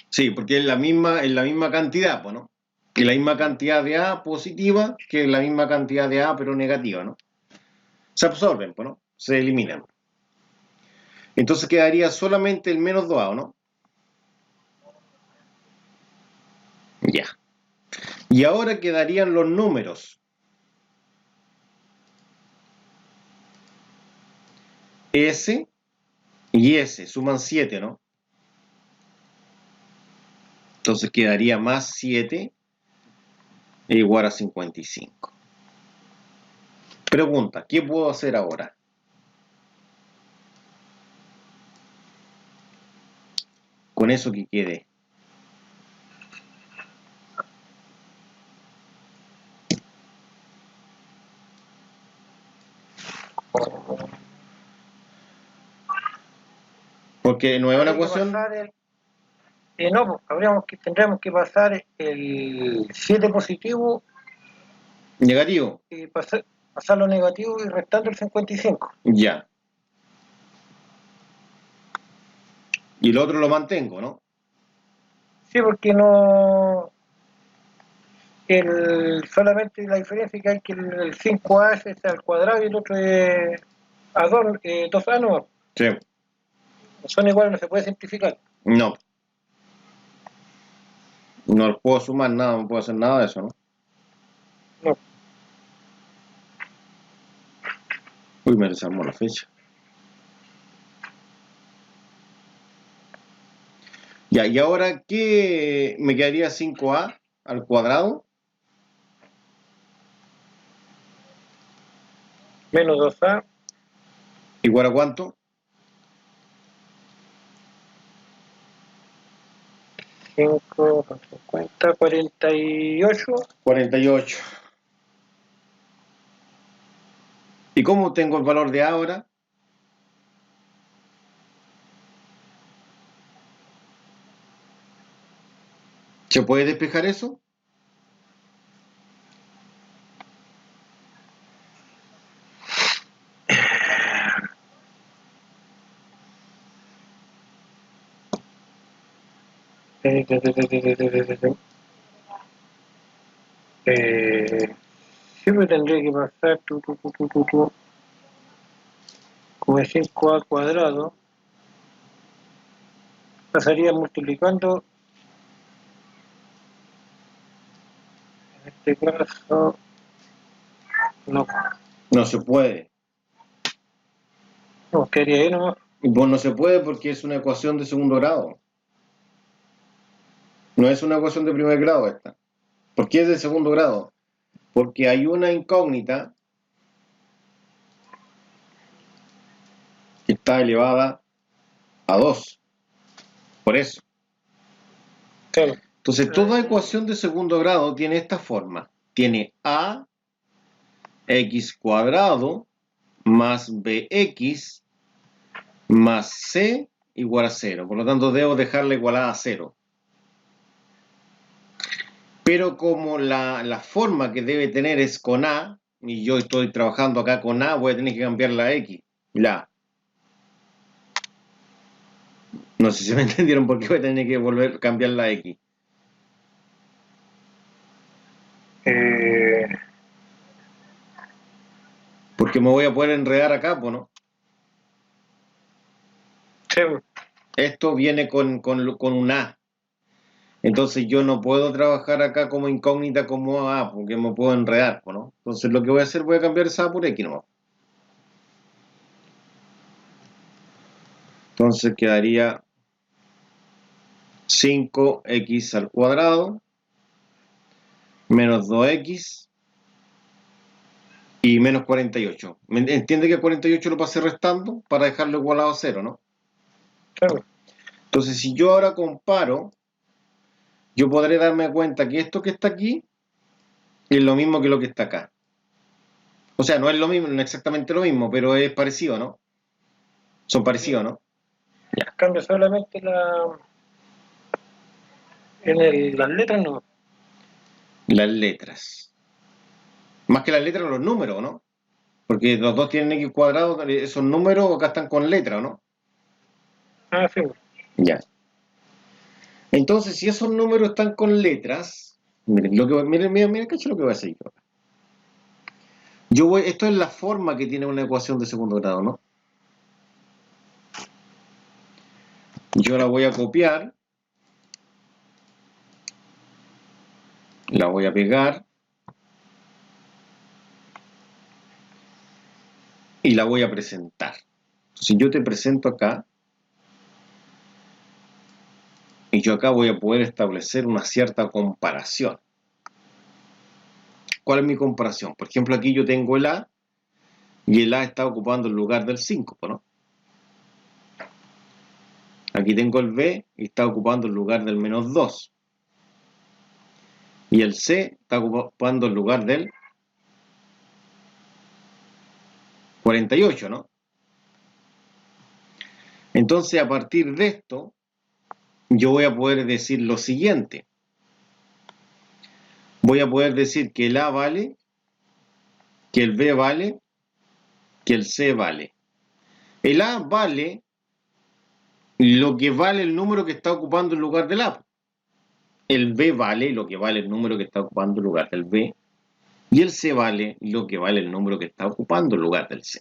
Sí, porque es la misma cantidad, ¿no? Es la misma cantidad de A positiva que la misma cantidad de A pero negativa, ¿no? Se absorben, ¿no? Se eliminan. Entonces quedaría solamente el menos 2A, ¿no? Ya. Y ahora quedarían los números. S y S suman 7, ¿no? Entonces quedaría más 7 igual a 55. Pregunta, ¿qué puedo hacer ahora? Con eso que quede. Porque no es una ecuación. No, pues tendríamos que pasar el 7 positivo Negativo. y pasarlo negativo y restando el 55. Ya. Y el otro lo mantengo, ¿no? Sí, porque no... solamente la diferencia es que hay que el 5A es al cuadrado y el otro es a 2A no. Sí. Son iguales, no se puede simplificar. No. No puedo sumar nada, no puedo hacer nada de eso, ¿no? No. Uy, me desarmó la fecha. Ya, y ahora, ¿qué me quedaría 5A al cuadrado? Menos 2A. ¿Igual a cuánto? 5, 50, 48. 48. ¿Y cómo tengo el valor de A ahora? ¿Se puede despejar eso? Siempre tendría que pasar como es 5A cuadrado, pasaría multiplicando, en este caso, no, No se puede. quedaría ahí nomás. Pues no se puede porque es una ecuación de segundo grado. No es una ecuación de primer grado esta. ¿Por qué es de segundo grado? Porque hay una incógnita que está elevada a 2. Por eso. Claro. Entonces, toda ecuación de segundo grado tiene esta forma. Tiene a x cuadrado más bx más c igual a 0. Por lo tanto, debo dejarla igualada a 0. Pero como la forma que debe tener es con a, y yo estoy trabajando acá con a, voy a tener que cambiar la x. La. No sé si me entendieron por qué voy a tener que volver a cambiar la x. Porque me voy a poder enredar acá, ¿no? Sí. Esto viene con un A. Entonces yo no puedo trabajar acá como incógnita como A, porque me puedo enredar, ¿no? Entonces lo que voy a hacer, voy a cambiar esa A por X nomás. Entonces quedaría 5x al cuadrado menos 2x y menos 48. ¿Me entiende que 48 lo pasé restando para dejarlo igualado a 0, ¿no? Claro. Entonces si yo ahora comparo, yo podré darme cuenta que esto que está aquí es lo mismo que lo que está acá. O sea, no es lo mismo, no es exactamente lo mismo, pero es parecido, ¿no? Son parecidos, ¿no? Cambia solamente las letras, no. Las letras. Más que las letras, los números, ¿no? Porque los dos tienen x cuadrado, esos números acá están con letra, ¿no? Ah, sí. Ya. Entonces, si esos números están con letras, miren, cacho lo que voy a hacer yo. Esto es la forma que tiene una ecuación de segundo grado, ¿no? Yo la voy a copiar, la voy a pegar y la voy a presentar. Si yo te presento acá, y yo acá voy a poder establecer una cierta comparación. ¿Cuál es mi comparación? Por ejemplo, aquí yo tengo el A, y el A está ocupando el lugar del 5, ¿no? Aquí tengo el B y está ocupando el lugar del menos 2. Y el C está ocupando el lugar del 48, ¿no? Entonces, a partir de esto, yo voy a poder decir lo siguiente. Voy a poder decir que el A vale, que el B vale, que el C vale. El A vale lo que vale el número que está ocupando el lugar del A. El B vale lo que vale el número que está ocupando el lugar del B. Y el C vale lo que vale el número que está ocupando el lugar del C.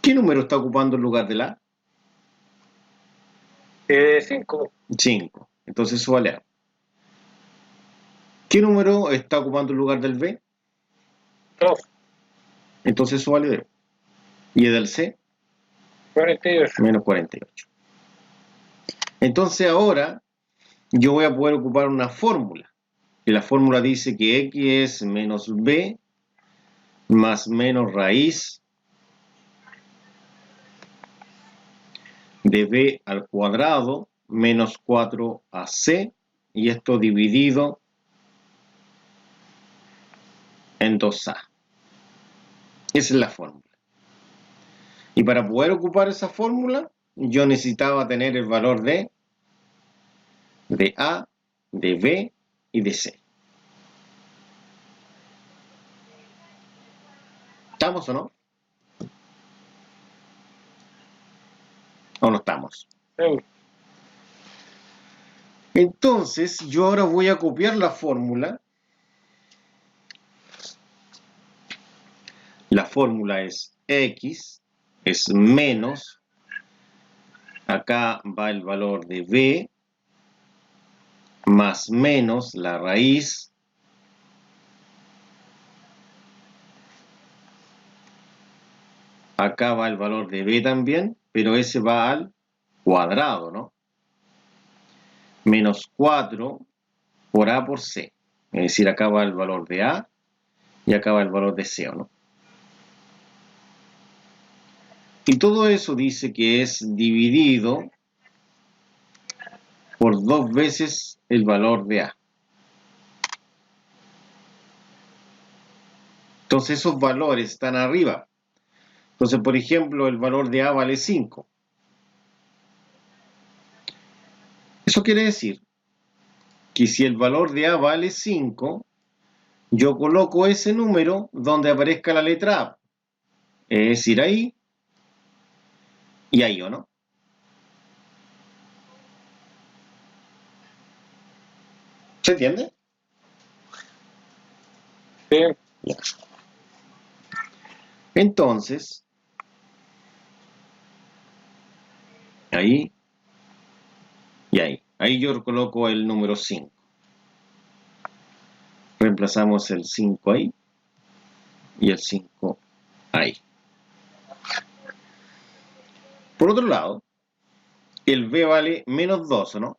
¿Qué número está ocupando el lugar del A? 5. 5. Entonces eso vale A. ¿Qué número está ocupando el lugar del B? 2. Entonces eso vale B. ¿Y el del C? 48. Menos 48. Entonces ahora yo voy a poder ocupar una fórmula. Y la fórmula dice que X es menos B más menos raíz de B al cuadrado menos 4AC, y esto dividido en 2A. Esa es la fórmula. Y para poder ocupar esa fórmula, yo necesitaba tener el valor de A, de B y de C. ¿Estamos o no? ¿O no estamos? Sí. Entonces, yo ahora voy a copiar la fórmula. La fórmula es X, es menos, acá va el valor de B, más menos la raíz acá va el valor de B también, pero ese va al cuadrado, ¿no? Menos 4 por A por C. Es decir, acá va el valor de A y acá va el valor de C, ¿no? Y todo eso dice que es dividido por 2 veces el valor de A. Entonces esos valores están arriba. Entonces, por ejemplo, el valor de A vale 5. Eso quiere decir que si el valor de A vale 5, yo coloco ese número donde aparezca la letra A. Es decir, ahí y ahí, ¿o no? ¿Se entiende? Sí. Ya. Entonces, ahí Y ahí yo coloco el número 5. Reemplazamos el 5 ahí y el 5 ahí. Por otro lado, el B vale menos 2, ¿no?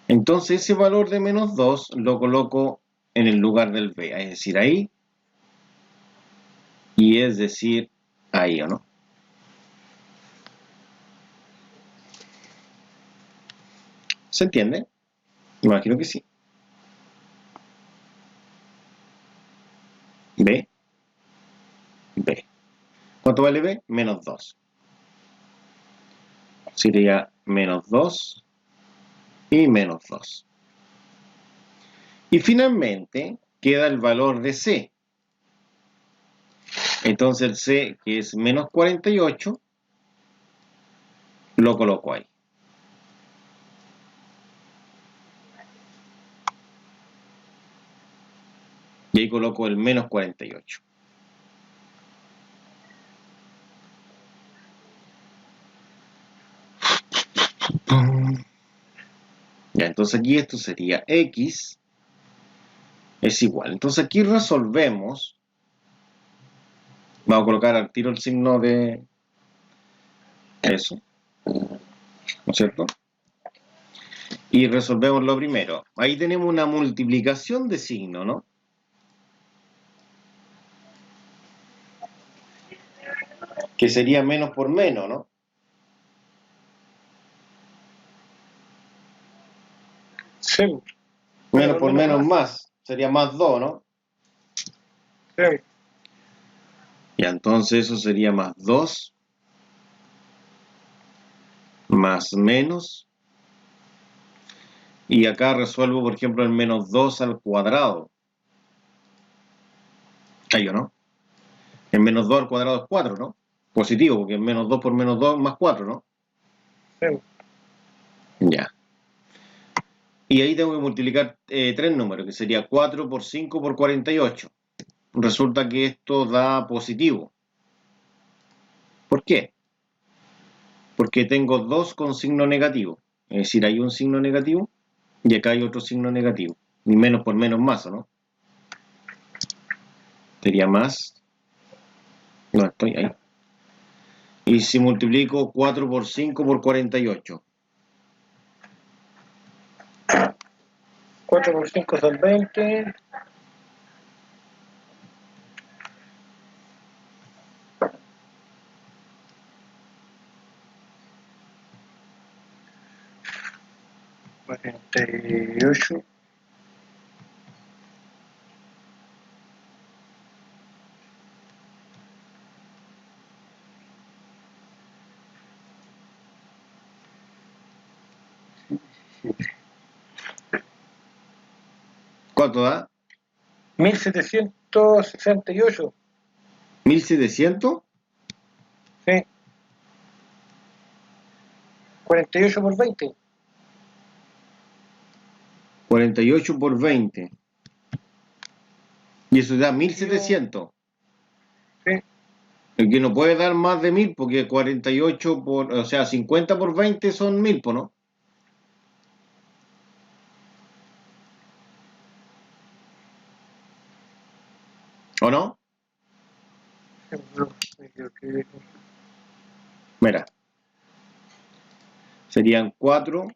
Entonces ese valor de menos 2 lo coloco en el lugar del B, es decir, ahí, y es decir, ahí, ¿o no? ¿Se entiende? Imagino que sí. B, B. ¿Cuánto vale B? Menos 2. Sería menos 2 y menos 2. Y finalmente queda el valor de C. Entonces el C, que es menos 48, lo coloco ahí. Y ahí coloco el menos 48. Ya, entonces aquí esto sería X es igual. Entonces aquí resolvemos. Vamos a colocar al tiro el signo de eso, ¿no es cierto? Y resolvemos lo primero. Ahí tenemos una multiplicación de signo, ¿no? Que sería menos por menos, ¿no? Sí. Menos por menos más. Sería más 2, ¿no? Sí. Ya, entonces eso sería más 2 más menos. Y acá resuelvo, por ejemplo, el menos 2 al cuadrado. Ahí, ¿o no? El menos 2 al cuadrado es 4, ¿no? Positivo, porque el menos 2 por menos 2 más 4, ¿no? Sí. Ya. Y ahí tengo que multiplicar 3 números, que sería 4 por 5 por 48. Resulta que esto da positivo. ¿Por qué? Porque tengo 2 con signo negativo. Es decir, hay un signo negativo y acá hay otro signo negativo. Y menos por menos más, ¿o no? Sería más. No, estoy ahí. Y si multiplico 4 por 5 por 48. 4 por 5 son 20. $48. ¿Cuánto da? 1768. ¿1700? Sí. 48 por 20. 48 por 20. Y eso da 1700. Sí. El que no puede dar más de 1000 porque 48 por, o sea, 50 por 20 son 1000, ¿no? ¿O no? Mira. Serían 4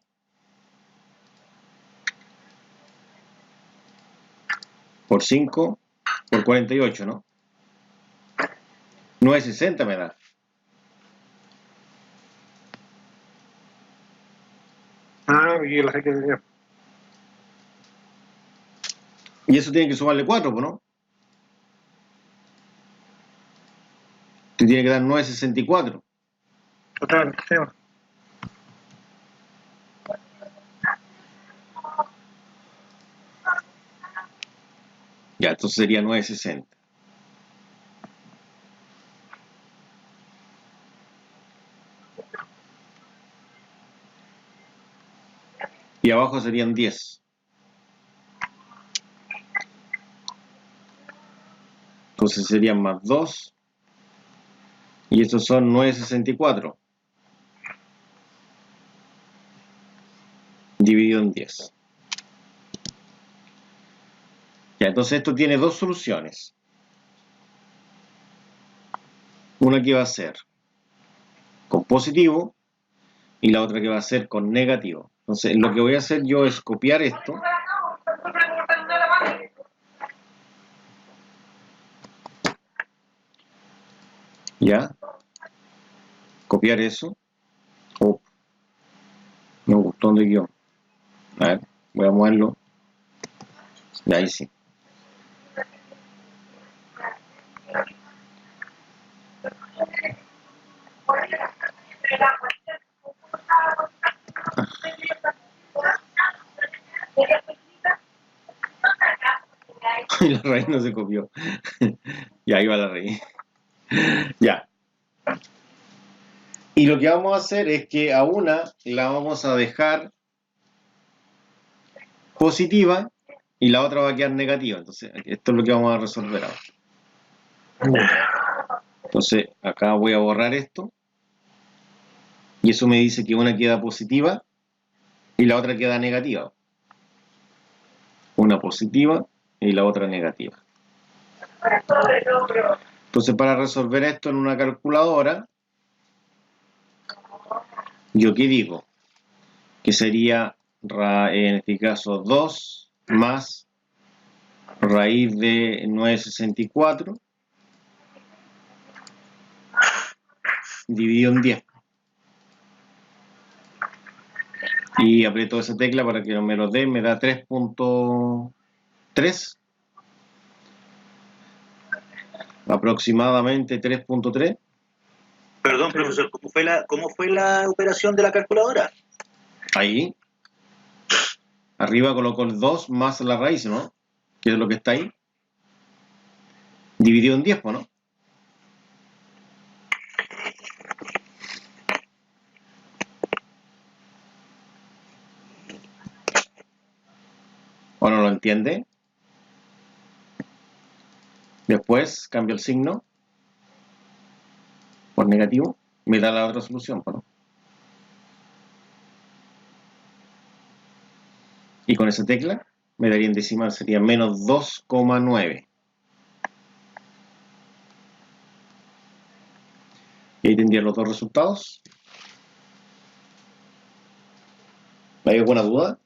por 5 por 48, ¿no? 960 me da. Yo lo sé que tenía. Y eso tiene que sumarle 4, ¿no? Te tiene que dar 964. Total, sí. Ya, entonces sería 960. Y abajo serían 10. Entonces serían más 2 Y esos son 9,64 dividido en 10. Ya, entonces esto tiene dos soluciones. Una que va a ser con positivo y la otra que va a ser con negativo. Entonces lo que voy a hacer yo es copiar esto. Ya. Copiar eso. Oh, me gustó donde yo. A ver, voy a moverlo. Y ahí sí. Y la raíz no se copió. Ya iba la raíz. Ya. Y lo que vamos a hacer es que a una la vamos a dejar positiva y la otra va a quedar negativa. Entonces, esto es lo que vamos a resolver ahora. Entonces, acá voy a borrar esto. Y eso me dice que una queda positiva y la otra queda negativa. Una positiva y la otra negativa. Entonces, para resolver esto en una calculadora, ¿yo qué digo? Que sería, en este caso, 2 más raíz de 9,64 dividido en 10. Y aprieto esa tecla para que no me lo dé, me da 3.3. Aproximadamente 3.3. Perdón, profesor, ¿cómo fue la operación de la calculadora? Ahí. Arriba coloco el 2 más la raíz, ¿no? Que es lo que está ahí. Dividido en 10, ¿no? ¿O no lo entiende? Después cambio el signo por negativo. Me da la otra solución, ¿no? Y con esa tecla me daría en decimal, sería menos 2,9. Y ahí tendría los dos resultados. ¿Hay alguna duda?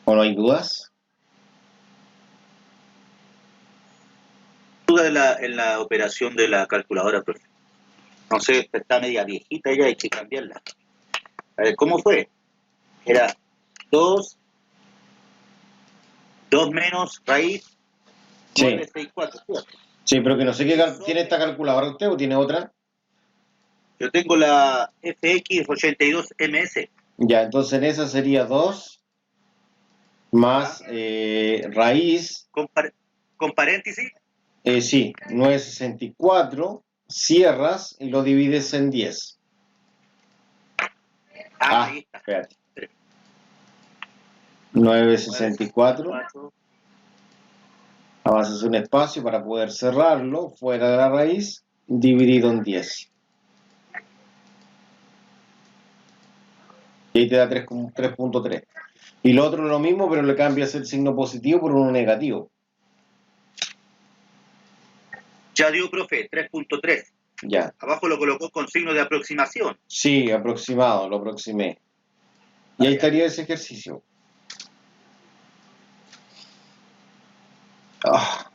¿O no hay dudas? Duda en la operación de la calculadora, profe. No sé, está media viejita ya, hay que cambiarla. A ver, ¿cómo fue? Era 2 menos raíz Sí. 964, ¿cierto? Sí, pero que no sé qué tiene esta calculadora usted o tiene otra. Yo tengo la FX82MS. Ya, entonces en esa sería 2 más raíz. ¿Con paréntesis? Sí, 9,64. Cierras y lo divides en 10. Ahí está. Espérate. 9,64. Avanzas un espacio para poder cerrarlo fuera de la raíz, dividido en 10. Y ahí te da 3.3. Y lo otro es lo mismo, pero le cambias el signo positivo por uno negativo. Ya dio, profe, 3.3. Ya. Abajo lo colocó con signo de aproximación. Sí, aproximado, lo aproximé. Y ahí estaría ese ejercicio. Ah.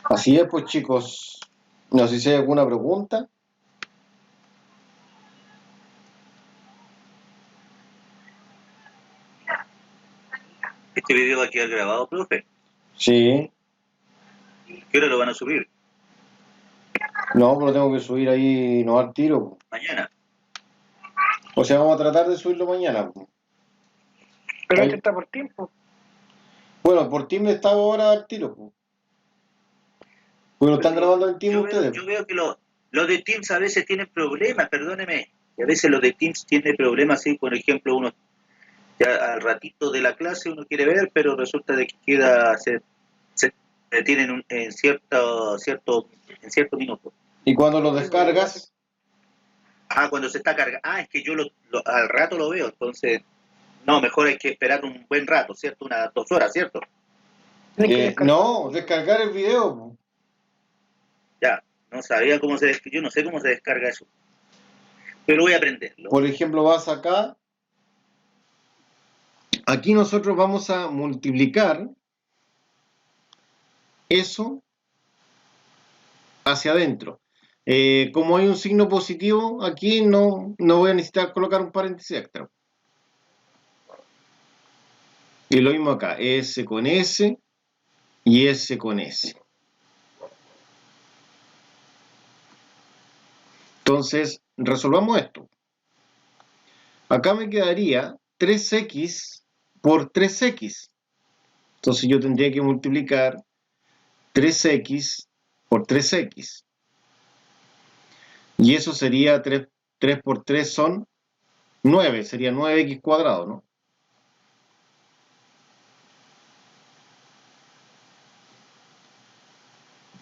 Así es, pues chicos. No sé si hay alguna pregunta. Este video va a quedar grabado, profe. Sí. ¿Qué hora lo van a subir? No, pero lo tengo que subir ahí, no al tiro. Mañana. O sea, vamos a tratar de subirlo mañana. Pero Ahí. este está por tiempo. Bueno, por Team está ahora al tiro. Porque lo están grabando en Team ustedes. Yo veo que los de Teams a veces tienen problemas, perdóneme. Y a veces los de Teams tienen problemas, sí, por ejemplo, uno ya al ratito de la clase uno quiere ver, pero resulta de que se detienen en cierto minuto. Y cuando lo descargas, Cuando se está cargando. Es que yo al rato lo veo, entonces, no, mejor hay que esperar un buen rato, ¿cierto? Unas 2 horas, ¿cierto? no, descargar el video. Ya, no sabía yo no sé cómo se descarga eso. Pero voy a aprenderlo. Por ejemplo, vas acá. Aquí nosotros vamos a multiplicar eso hacia adentro. Como hay un signo positivo, aquí no voy a necesitar colocar un paréntesis extra. Y lo mismo acá, S con S y S con S. Entonces, resolvamos esto. Acá me quedaría 3x por 3x. Entonces yo tendría que multiplicar 3x por 3x. Y eso sería 3 por 3 son 9, sería 9x cuadrado, ¿no?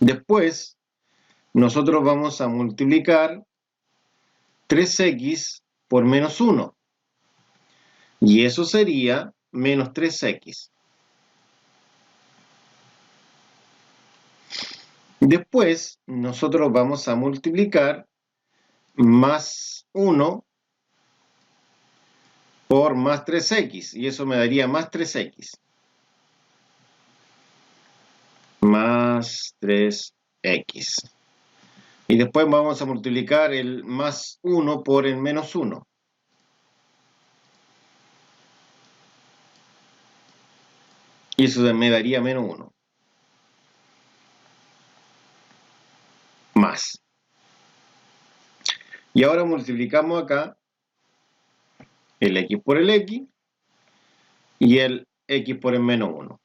Después, nosotros vamos a multiplicar 3x por menos 1. Y eso sería menos 3x. Después, nosotros vamos a multiplicar más 1 por más 3x. Y eso me daría más 3x. Más 3x. Y después vamos a multiplicar el más 1 por el menos 1. Y eso me daría menos 1. Más. Y ahora multiplicamos acá el x por el x y el x por el menos 1.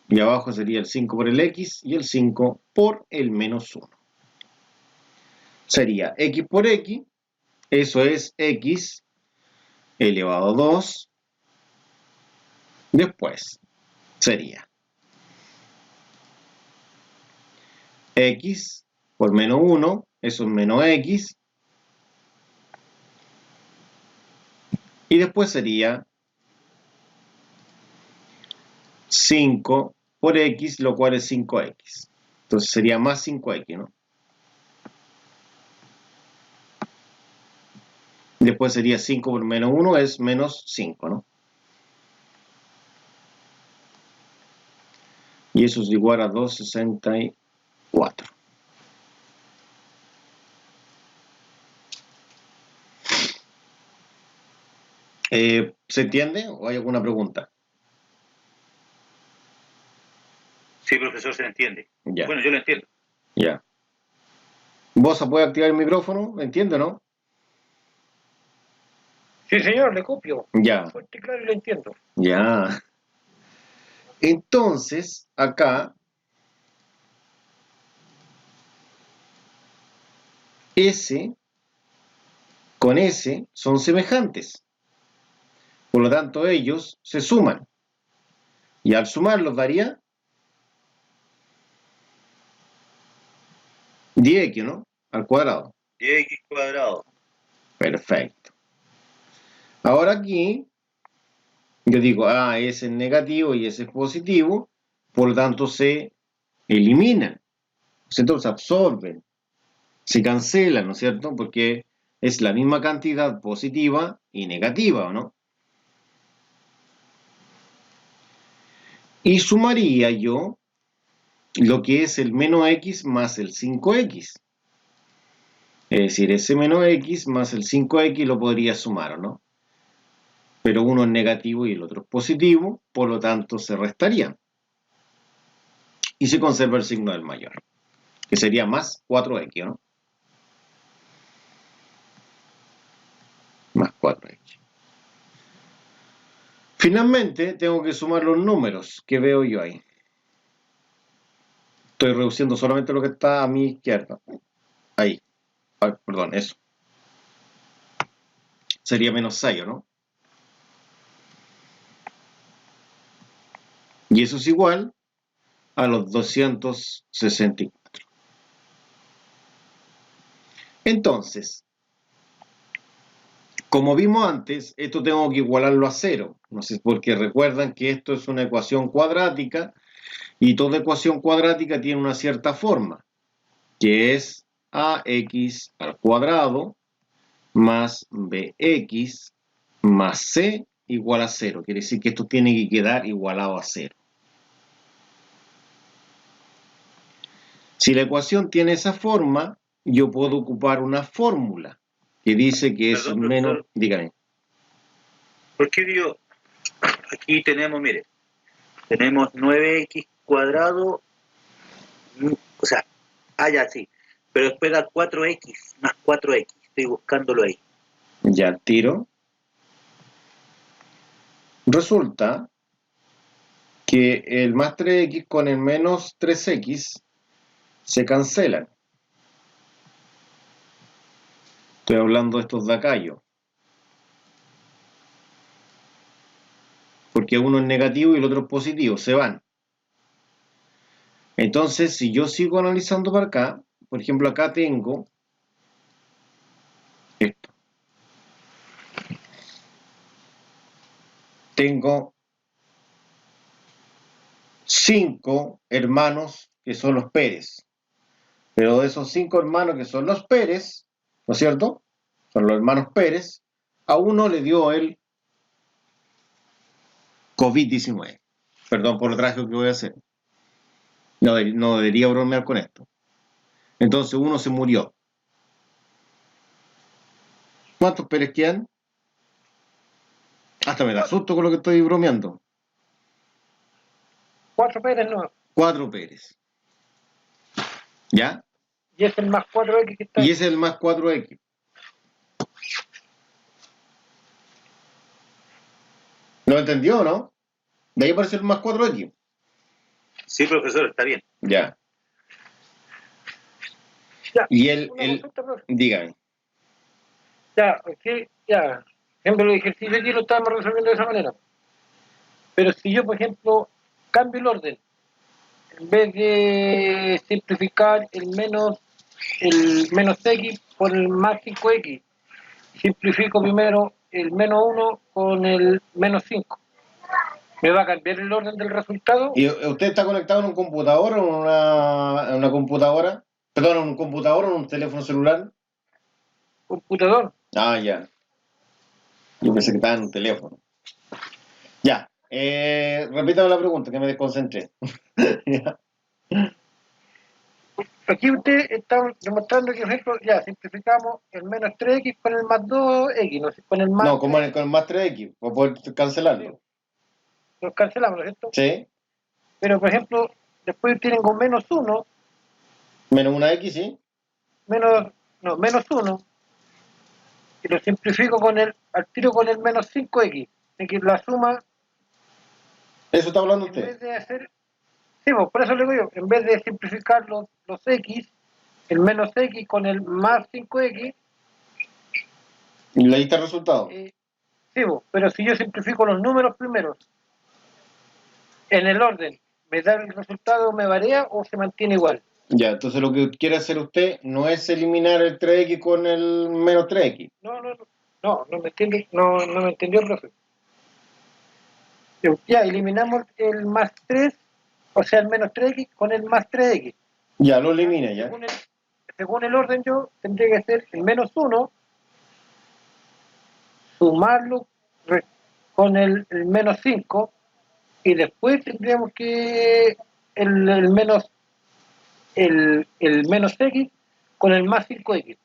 Y abajo sería el 5 por el x y el 5 por el menos 1. Sería x por x, eso es x elevado a 2. Después sería x por menos 1, eso es menos x. Y después sería 5 por x, lo cual es 5x. Entonces sería más 5x, ¿no? Después sería 5 por menos 1 es menos 5, ¿no? Y eso es igual a 264. ¿Se entiende o hay alguna pregunta? Sí, profesor, se entiende. Ya. Bueno, yo lo entiendo. Ya. ¿Vos puede activar el micrófono? ¿Entiende, no? Sí, señor, le copio. Ya. Fuerte, claro, y lo entiendo. Ya. Entonces, acá, S con S son semejantes. Por lo tanto, ellos se suman. Y al sumarlos daría 10x, ¿no? Al cuadrado. 10x cuadrado. Perfecto. Ahora aquí, yo digo, S es negativo y S es positivo, por lo tanto se eliminan. Entonces absorben, se cancelan, ¿no es cierto? Porque es la misma cantidad positiva y negativa, ¿o no? Y sumaría yo lo que es el menos x más el 5x. Es decir, ese menos x más el 5x lo podría sumar, ¿o no? pero uno es negativo y el otro es positivo, por lo tanto se restarían. Y se conserva el signo del mayor, que sería más 4x, ¿no? Más 4x. Finalmente, tengo que sumar los números que veo yo ahí. Estoy reduciendo solamente lo que está a mi izquierda. Ahí. Ay, perdón, eso. Sería menos 6, ¿no? Y eso es igual a los 264. Entonces, como vimos antes, esto tengo que igualarlo a 0. No sé, porque recuerdan que esto es una ecuación cuadrática y toda ecuación cuadrática tiene una cierta forma, que es ax al cuadrado más bx más c igual a 0. Quiere decir que esto tiene que quedar igualado a 0. Si la ecuación tiene esa forma, yo puedo ocupar una fórmula que dice que es Perdón, menos... profesor, Dígame. ¿por qué digo? Aquí tenemos, mire, tenemos 9x cuadrado, o sea, ya sí, pero espera 4x más 4x, estoy buscándolo ahí. Ya tiro. Resulta que el más 3x con el menos 3x se cancelan. Estoy hablando de estos de acá yo. Porque uno es negativo y el otro es positivo, se van. Entonces, si yo sigo analizando para acá, por ejemplo, acá tengo esto. Tengo 5 hermanos que son los Pérez. Pero de esos 5 hermanos que son los Pérez, ¿no es cierto? Son los hermanos Pérez, a uno le dio el COVID-19. Perdón por lo trágico que voy a hacer. No debería bromear con esto. Entonces uno se murió. ¿Cuántos Pérez quedan? Hasta me da susto con lo que estoy bromeando. 4 Pérez no. 4 Pérez. ¿Ya? Y es el más 4x que está Y ahí. ese es el más 4x. ¿Lo entendió, no? De ahí aparece el más 4x. Sí, profesor, está bien. Ya. Ya, Y una consulta, profe. dígame. Ya, ok, ya. Por ejemplo, el ejercicio aquí lo estábamos resolviendo de esa manera. Pero si yo, por ejemplo, cambio el orden, en vez de simplificar el menos x por el más 5x, simplifico primero el menos 1 con el menos 5. ¿Me va a cambiar el orden del resultado? ¿Y usted está conectado en un computador o en una computadora? Perdón, en un computador o en un teléfono celular. Computador. Ah, ya. Yo pensé que estaba en un teléfono. Ya. Repítame la pregunta, que me desconcentré. Ya. Aquí usted está demostrando que, por ejemplo, ya simplificamos el menos 3x con el más 2x, ¿no? Con el más No, como 3x, con el más 3x, para poder cancelarlo. los cancelamos, ¿no es cierto? ¿Sí? Pero, por ejemplo, después tienen con menos 1, Menos una x, ¿sí? menos 1, y lo simplifico al tiro con el menos 5x, en que la suma, Eso está hablando en usted. vez de hacer, sí, pues, por eso le digo yo, en vez de simplificar los x, el menos x con el más 5x, Y ahí está el resultado. sí, pues, pero si yo simplifico los números primeros, en el orden, ¿me da el resultado, me varía o se mantiene igual? Ya, entonces lo que quiere hacer usted no es eliminar el 3x con el menos 3x. No me entiende, no me entendió, profe. Ya, eliminamos el más 3, o sea, el menos 3x con el más 3x. Ya, lo ¿Ya? elimina ya. Según el orden yo tendría que hacer el menos 1, sumarlo con el menos 5, y después tendríamos que el menos el menos x con el más 5x.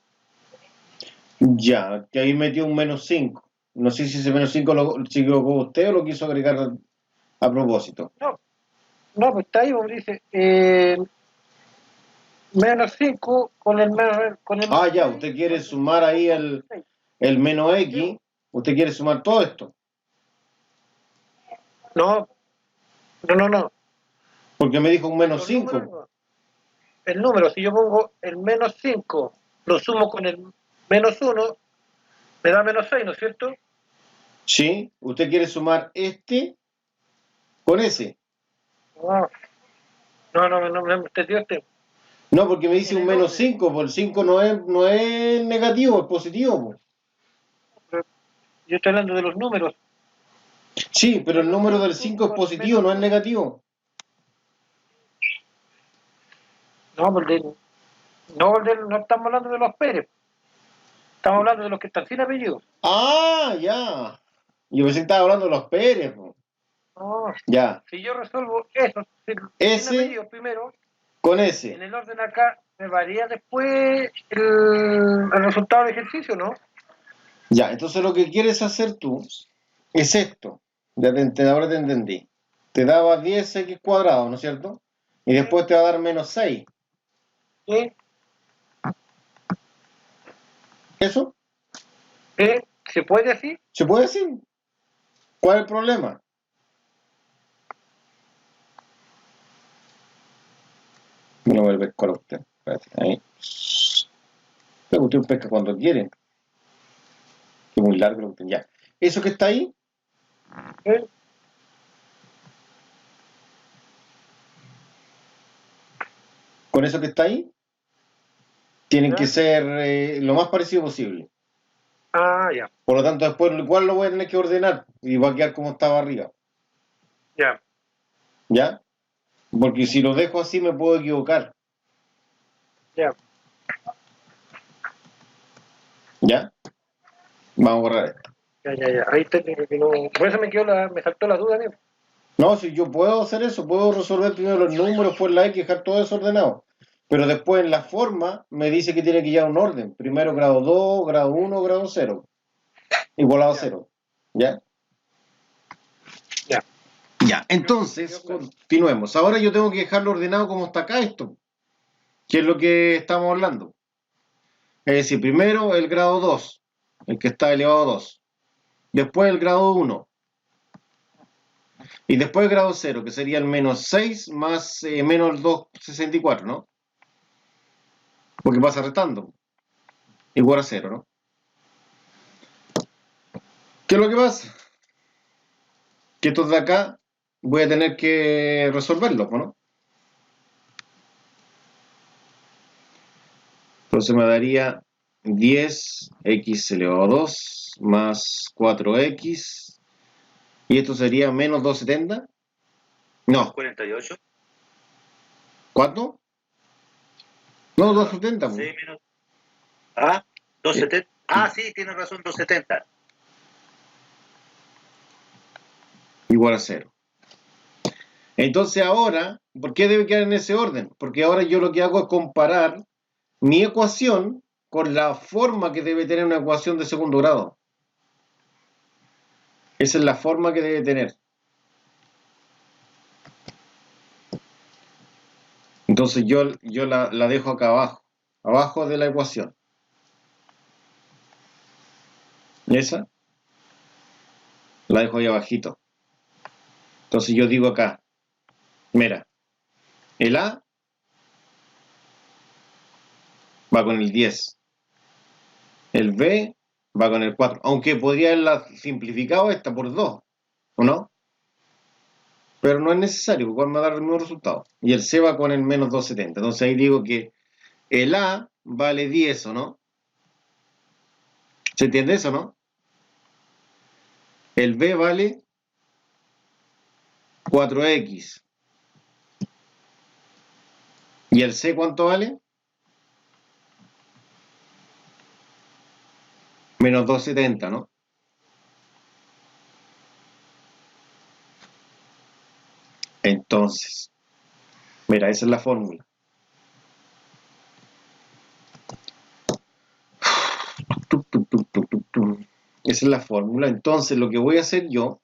Ya, que ahí metió un menos 5. No sé si ese menos 5 lo siguió con usted o lo quiso agregar a propósito. No, pues está ahí, pues dice, menos 5 con el menos, Ah, ya, 6, usted quiere sumar ahí el menos X, usted quiere sumar todo esto. No, no. Porque me dijo un menos Los números 5. no. El número, si yo pongo el menos 5, lo sumo con el menos 1, me da menos 6, ¿no es cierto? ¿Sí? Usted quiere sumar este con ese. No me entendió este. No, porque me dice En un el menos orden. 5, pues el 5 no es negativo, es positivo. Pues. Yo estoy hablando de los números. Sí, pero el Menos número del 5 5 es con positivo, menos no es 1. negativo. No estamos hablando de los Pérez. Estamos hablando de los que están sin apellido. Ah, ya. Yo pensé que estaba hablando de los Pérez. Pues. No, Ya. si yo resuelvo eso sin S apellido primero, con en S. el orden acá me varía después el resultado del ejercicio, ¿no? Ya, entonces lo que quieres hacer tú es esto. Ahora te entendí. Te daba 10x cuadrado, ¿no es cierto? Y después te va a dar menos 6. ¿Sí? ¿Eso? ¿Se puede así? ¿Se puede decir? ¿Cuál es el problema? No vuelve a pescar a usted. Espérate, ahí. Pero usted pesca cuando quiere. Que es muy largo lo que ya. Eso que está ahí, ¿Sí? con eso que está ahí, tienen que ¿Ya? ser lo más parecido posible. Ah, ya, Por lo tanto, después igual lo voy a tener que ordenar y va a quedar como estaba arriba. ya. ¿Ya? Porque si lo dejo así me puedo equivocar. Ya. ¿Ya? Vamos a borrar esto. Ya. Ahí te, que no, por eso me saltó la duda, amigo. No, si yo puedo hacer eso, puedo resolver primero los números, después la X, dejar todo desordenado. Pero después en la forma me dice que tiene que llevar un orden. Primero grado 2, grado 1, grado 0. Igualado a Ya. 0. ¿Ya? Ya. Ya, entonces, Claro. continuemos. Ahora yo tengo que dejarlo ordenado como está acá esto, que es lo que estamos hablando. Es decir, primero el grado 2, el que está elevado a 2. Después el grado 1. Y después el grado 0, que sería el menos 6 más menos 2,64, ¿no? Porque pasa restando. Igual a 0, ¿no? ¿Qué es lo que pasa? Que estos de acá voy a tener que resolverlos, ¿no? Entonces me daría 10x elevado a 2 más 4x. ¿Y esto sería menos 270? No. 48. ¿Cuánto? No, Ah, 270. 6 menos. Ah, 270. Ah, sí, tienes razón, 270. Igual a 0. Entonces ahora, ¿por qué debe quedar en ese orden? Porque ahora yo lo que hago es comparar mi ecuación con la forma que debe tener una ecuación de segundo grado. Esa es la forma que debe tener. Entonces yo la dejo acá abajo, abajo de la ecuación. Esa la dejo ahí abajito. Entonces yo digo acá, mira, el A va con el 10, el B va con el 4, aunque podría haberla simplificado esta por 2, ¿o no? Pero no es necesario, igual me va a dar el mismo resultado. Y el C va con el menos 270. Entonces ahí digo que el A vale 10, ¿o no? ¿Se entiende eso, no? El B vale 4x. ¿Y el C cuánto vale? Menos 270, ¿no? Entonces, mira, esa es la fórmula. Esa es la fórmula. Entonces lo que voy a hacer yo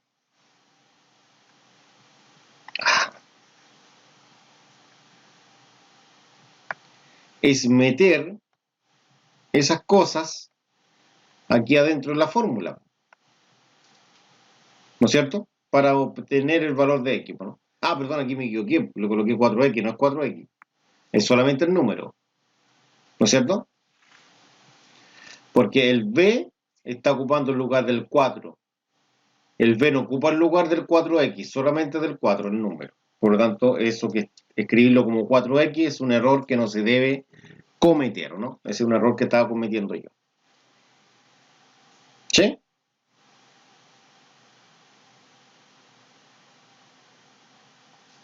es meter esas cosas aquí adentro de la fórmula, ¿no es cierto? Para obtener el valor de x, ¿no? Ah, perdón, aquí me equivoqué, le coloqué 4x, no es 4x, es solamente el número, ¿no es cierto? Porque el b está ocupando el lugar del 4, el b no ocupa el lugar del 4x, solamente del 4 el número. Por lo tanto, eso que escribirlo como 4x es un error que no se debe cometer, ¿no? Ese es un error que estaba cometiendo yo. ¿Sí?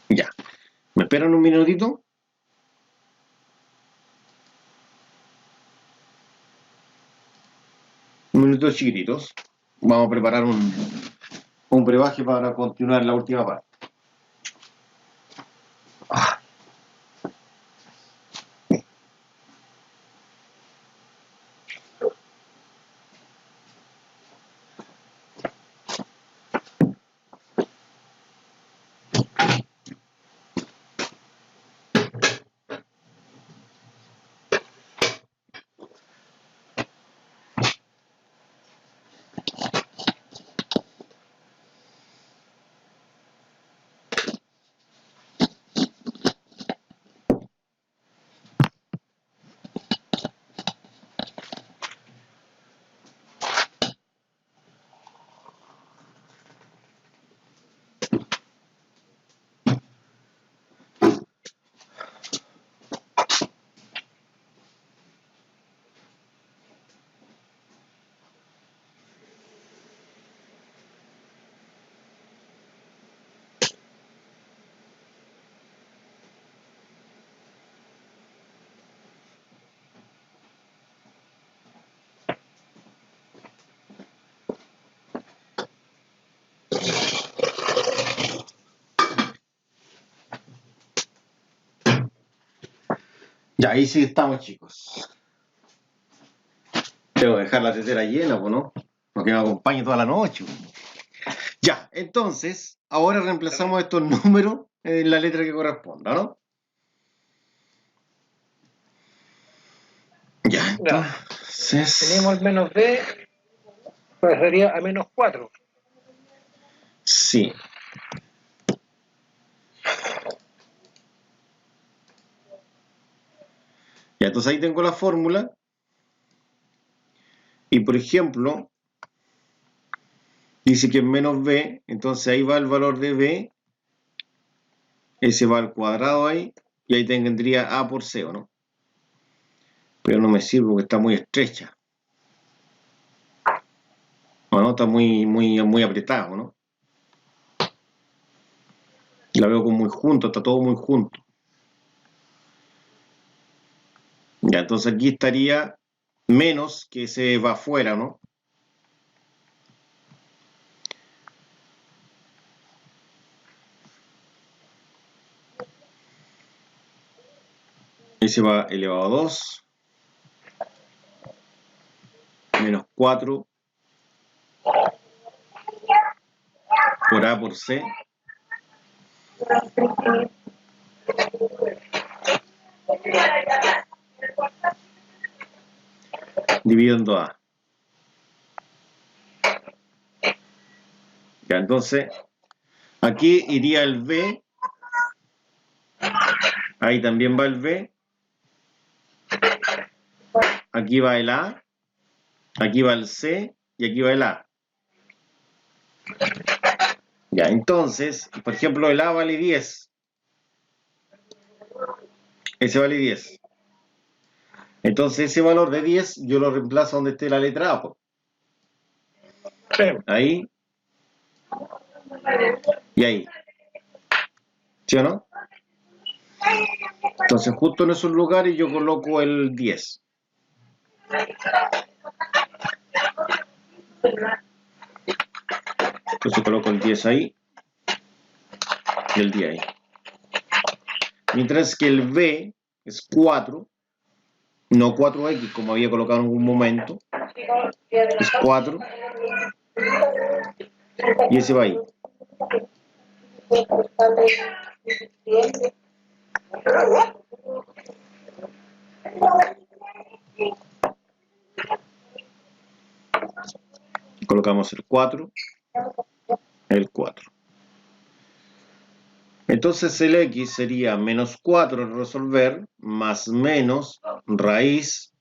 Ya. ¿Me esperan un minutito? Un minuto chiquititos. Vamos a preparar un brebaje para continuar la última parte. Ya, ahí sí estamos, chicos. Tengo que dejar la tetera llena, ¿no? Porque me acompañe toda la noche. Ya, entonces, ahora reemplazamos estos números en la letra que corresponda, ¿no? Ya, entonces... Tenemos el menos b, pues sería a menos 4. Sí. Ya, entonces ahí tengo la fórmula. Y por ejemplo, dice que es menos b, entonces ahí va el valor de b, ese va al cuadrado ahí, y ahí tendría a por c, ¿no? Pero no me sirve porque está muy estrecha. ¿O no? Está muy apretado, ¿no? La veo como muy junto, está todo muy junto. Ya, entonces aquí estaría menos, que se va afuera, ¿no? Ese va elevado a 2, menos 4 por a por c, dividido en 2a. Ya, entonces, aquí iría el b, ahí también va el b, aquí va el a, aquí va el c y aquí va el a. Ya, entonces, por ejemplo, el a vale 10, ese vale 10. Entonces ese valor de 10 yo lo reemplazo donde esté la letra a, Sí. ahí y ahí, ¿sí o no? Entonces justo en esos lugares yo coloco el 10. Entonces coloco el 10 ahí y el 10 ahí. Mientras que el b es 4, no 4x como había colocado en algún momento, es 4, y ese va ahí. Colocamos el 4, el 4. Entonces el x sería menos 4 al resolver, más menos raíz.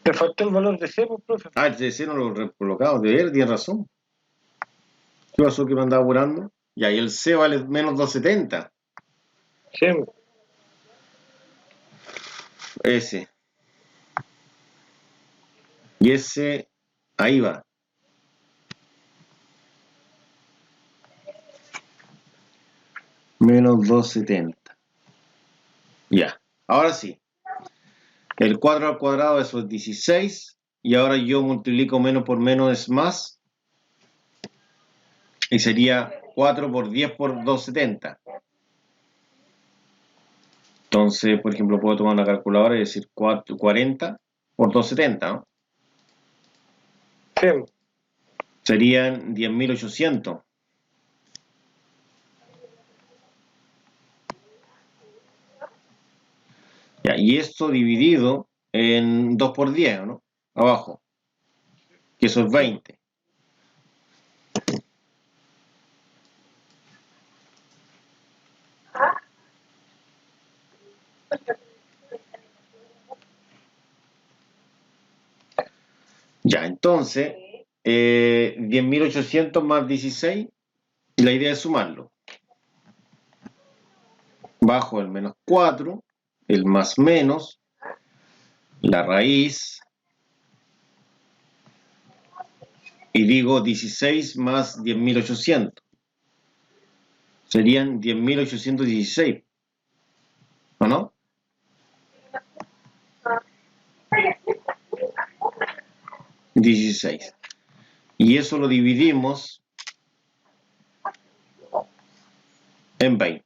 Te faltó el valor de C, pues, profe. Ah, el c no lo he colocado, de ver, tiene razón. ¿Qué pasó que me andaba apurando? Ya, y el c vale menos 270. Sí. Ese. Y ese, ahí va. Menos 270. Ya, ahora sí. El 4 al cuadrado, eso es 16. Y ahora yo multiplico menos por menos es más. Y sería 4 por 10 por 270. Entonces, por ejemplo, puedo tomar una calculadora y decir 40 por 270, ¿no? Sí. Serían 10.800. Ya, y esto dividido en 2 por 10, ¿no? Abajo. Que eso es 20. Ya, entonces, 10.800 más 16, y la idea es sumarlo. Bajo el menos 4, el más menos, la raíz, y digo 16 más 10.800. Serían 10.816, ¿o no? 16. Y eso lo dividimos en 20.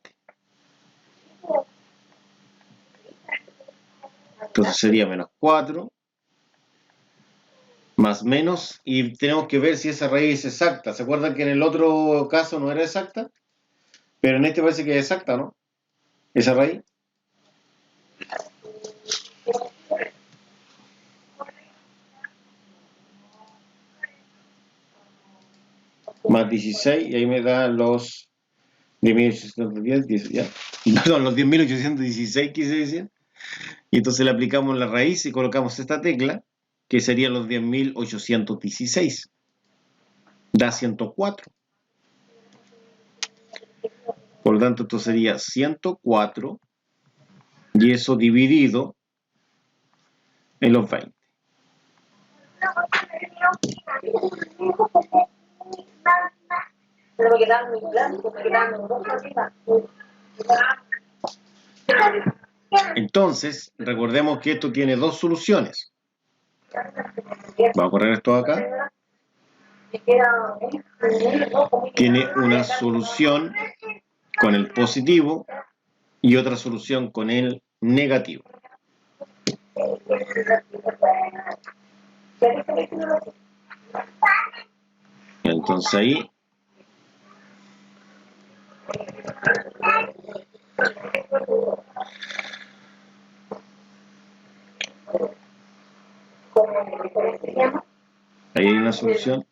Entonces sería menos 4, más menos, y tenemos que ver si esa raíz es exacta. ¿Se acuerdan que en el otro caso no era exacta? Pero en este parece que es exacta, ¿no? Esa raíz. Más 16, y ahí me da los 10.810, ya. Perdón, los 10.816 quise decir. Y entonces le aplicamos la raíz y colocamos esta tecla, que serían los 10.816. Da 104. Por lo tanto, esto sería 104, y eso dividido en los 20. Entonces, recordemos que esto tiene dos soluciones. Vamos a correr esto acá. Tiene una solución con el positivo y otra solución con el negativo. Entonces ahí hay una solución.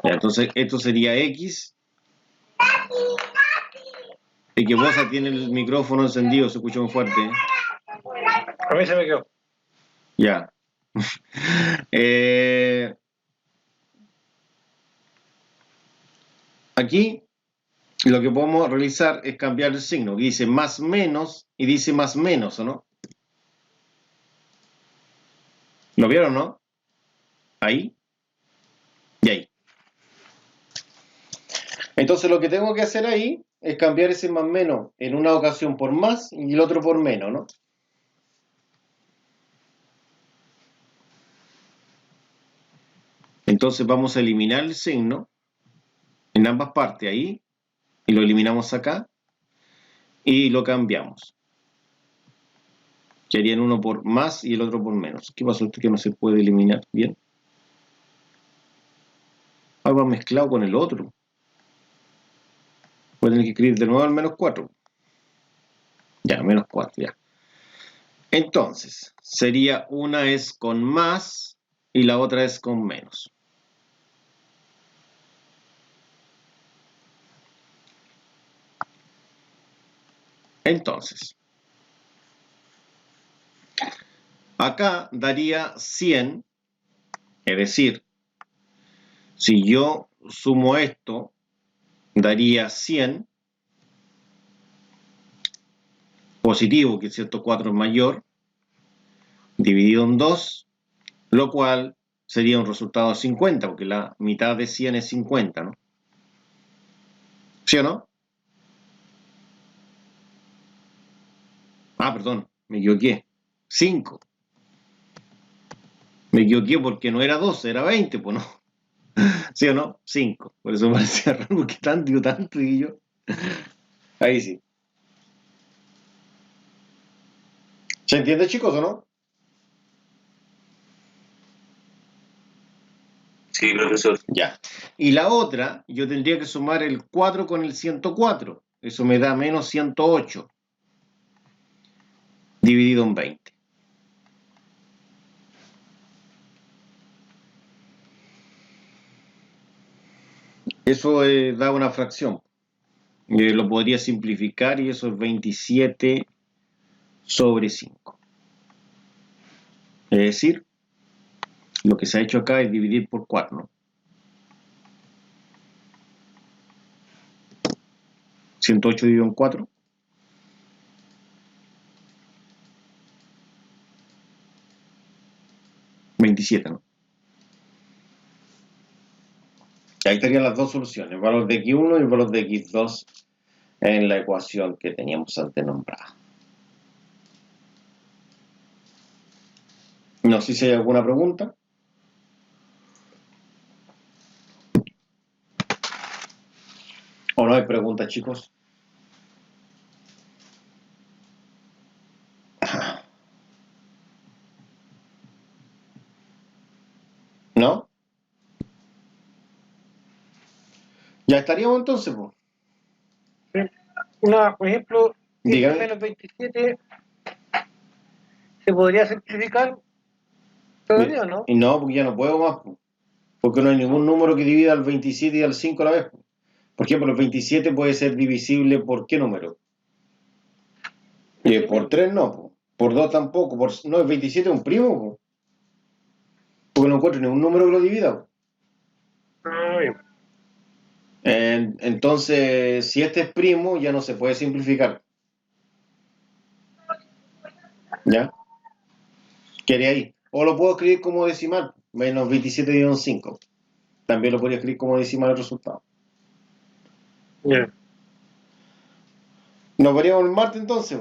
Ya, entonces esto sería X. Y que vos tiene el micrófono encendido, se escucha muy fuerte. A mí se me quedó. Ya. Aquí lo que podemos realizar es cambiar el signo, que dice más menos y dice más menos, ¿o no? ¿Lo vieron, no? Ahí y ahí. Entonces lo que tengo que hacer ahí es cambiar ese más menos en una ocasión por más y el otro por menos, ¿no? Entonces vamos a eliminar el signo en ambas partes, ahí y lo eliminamos acá y lo cambiamos. Quedarían uno por más y el otro por menos. ¿Qué pasó? Esto que no se puede eliminar. Bien. Algo mezclado con el otro. Voy a tener que escribir de nuevo al menos 4. Ya, menos 4, ya. Entonces, sería una es con más y la otra es con menos. Entonces, acá daría 100, es decir, si yo sumo esto, daría 100 positivo, que el 104 es mayor, dividido en 2, lo cual sería un resultado de 50, porque la mitad de 100 es 50, ¿no? ¿Sí o no? Ah, perdón, me equivoqué. 5. Me equivoqué porque no era 12, era 20, pues no. ¿Sí o no? 5. Por eso me parecía raro, porque tanto, y yo. Ahí sí. ¿Se entiende, chicos, o no? Sí, profesor. Ya. Y la otra, yo tendría que sumar el 4 con el 104. Eso me da menos 108. Dividido en 20. Eso da una fracción. Lo podría simplificar y eso es 27 sobre 5. Es decir, lo que se ha hecho acá es dividir por 4, ¿no? 108 dividido en 4. 27, ¿no? Ahí estarían las dos soluciones, el valor de x1 y el valor de x2 en la ecuación que teníamos antes nombrada. No sé si hay alguna pregunta. ¿O no hay preguntas, chicos? ¿No? Ya estaríamos entonces, pues. Por ejemplo, Dígame. x menos 27 se podría simplificar todavía, ¿no? Y no, porque ya no puedo más, pues. Porque no hay ningún número que divida al 27 y al 5 a la vez, pues. Por ejemplo, el 27 puede ser divisible por ¿qué número? Por 3 no, pues. Por 2 tampoco. No, el 27 es un primo, pues. Porque no encuentro ningún número que lo divida, pues. Entonces, si este es primo, ya no se puede simplificar. ¿Ya? Quería ahí. O lo puedo escribir como decimal, menos 27 dividido en 5. También lo podría escribir como decimal el resultado. Yeah. ¿Nos veríamos el martes entonces?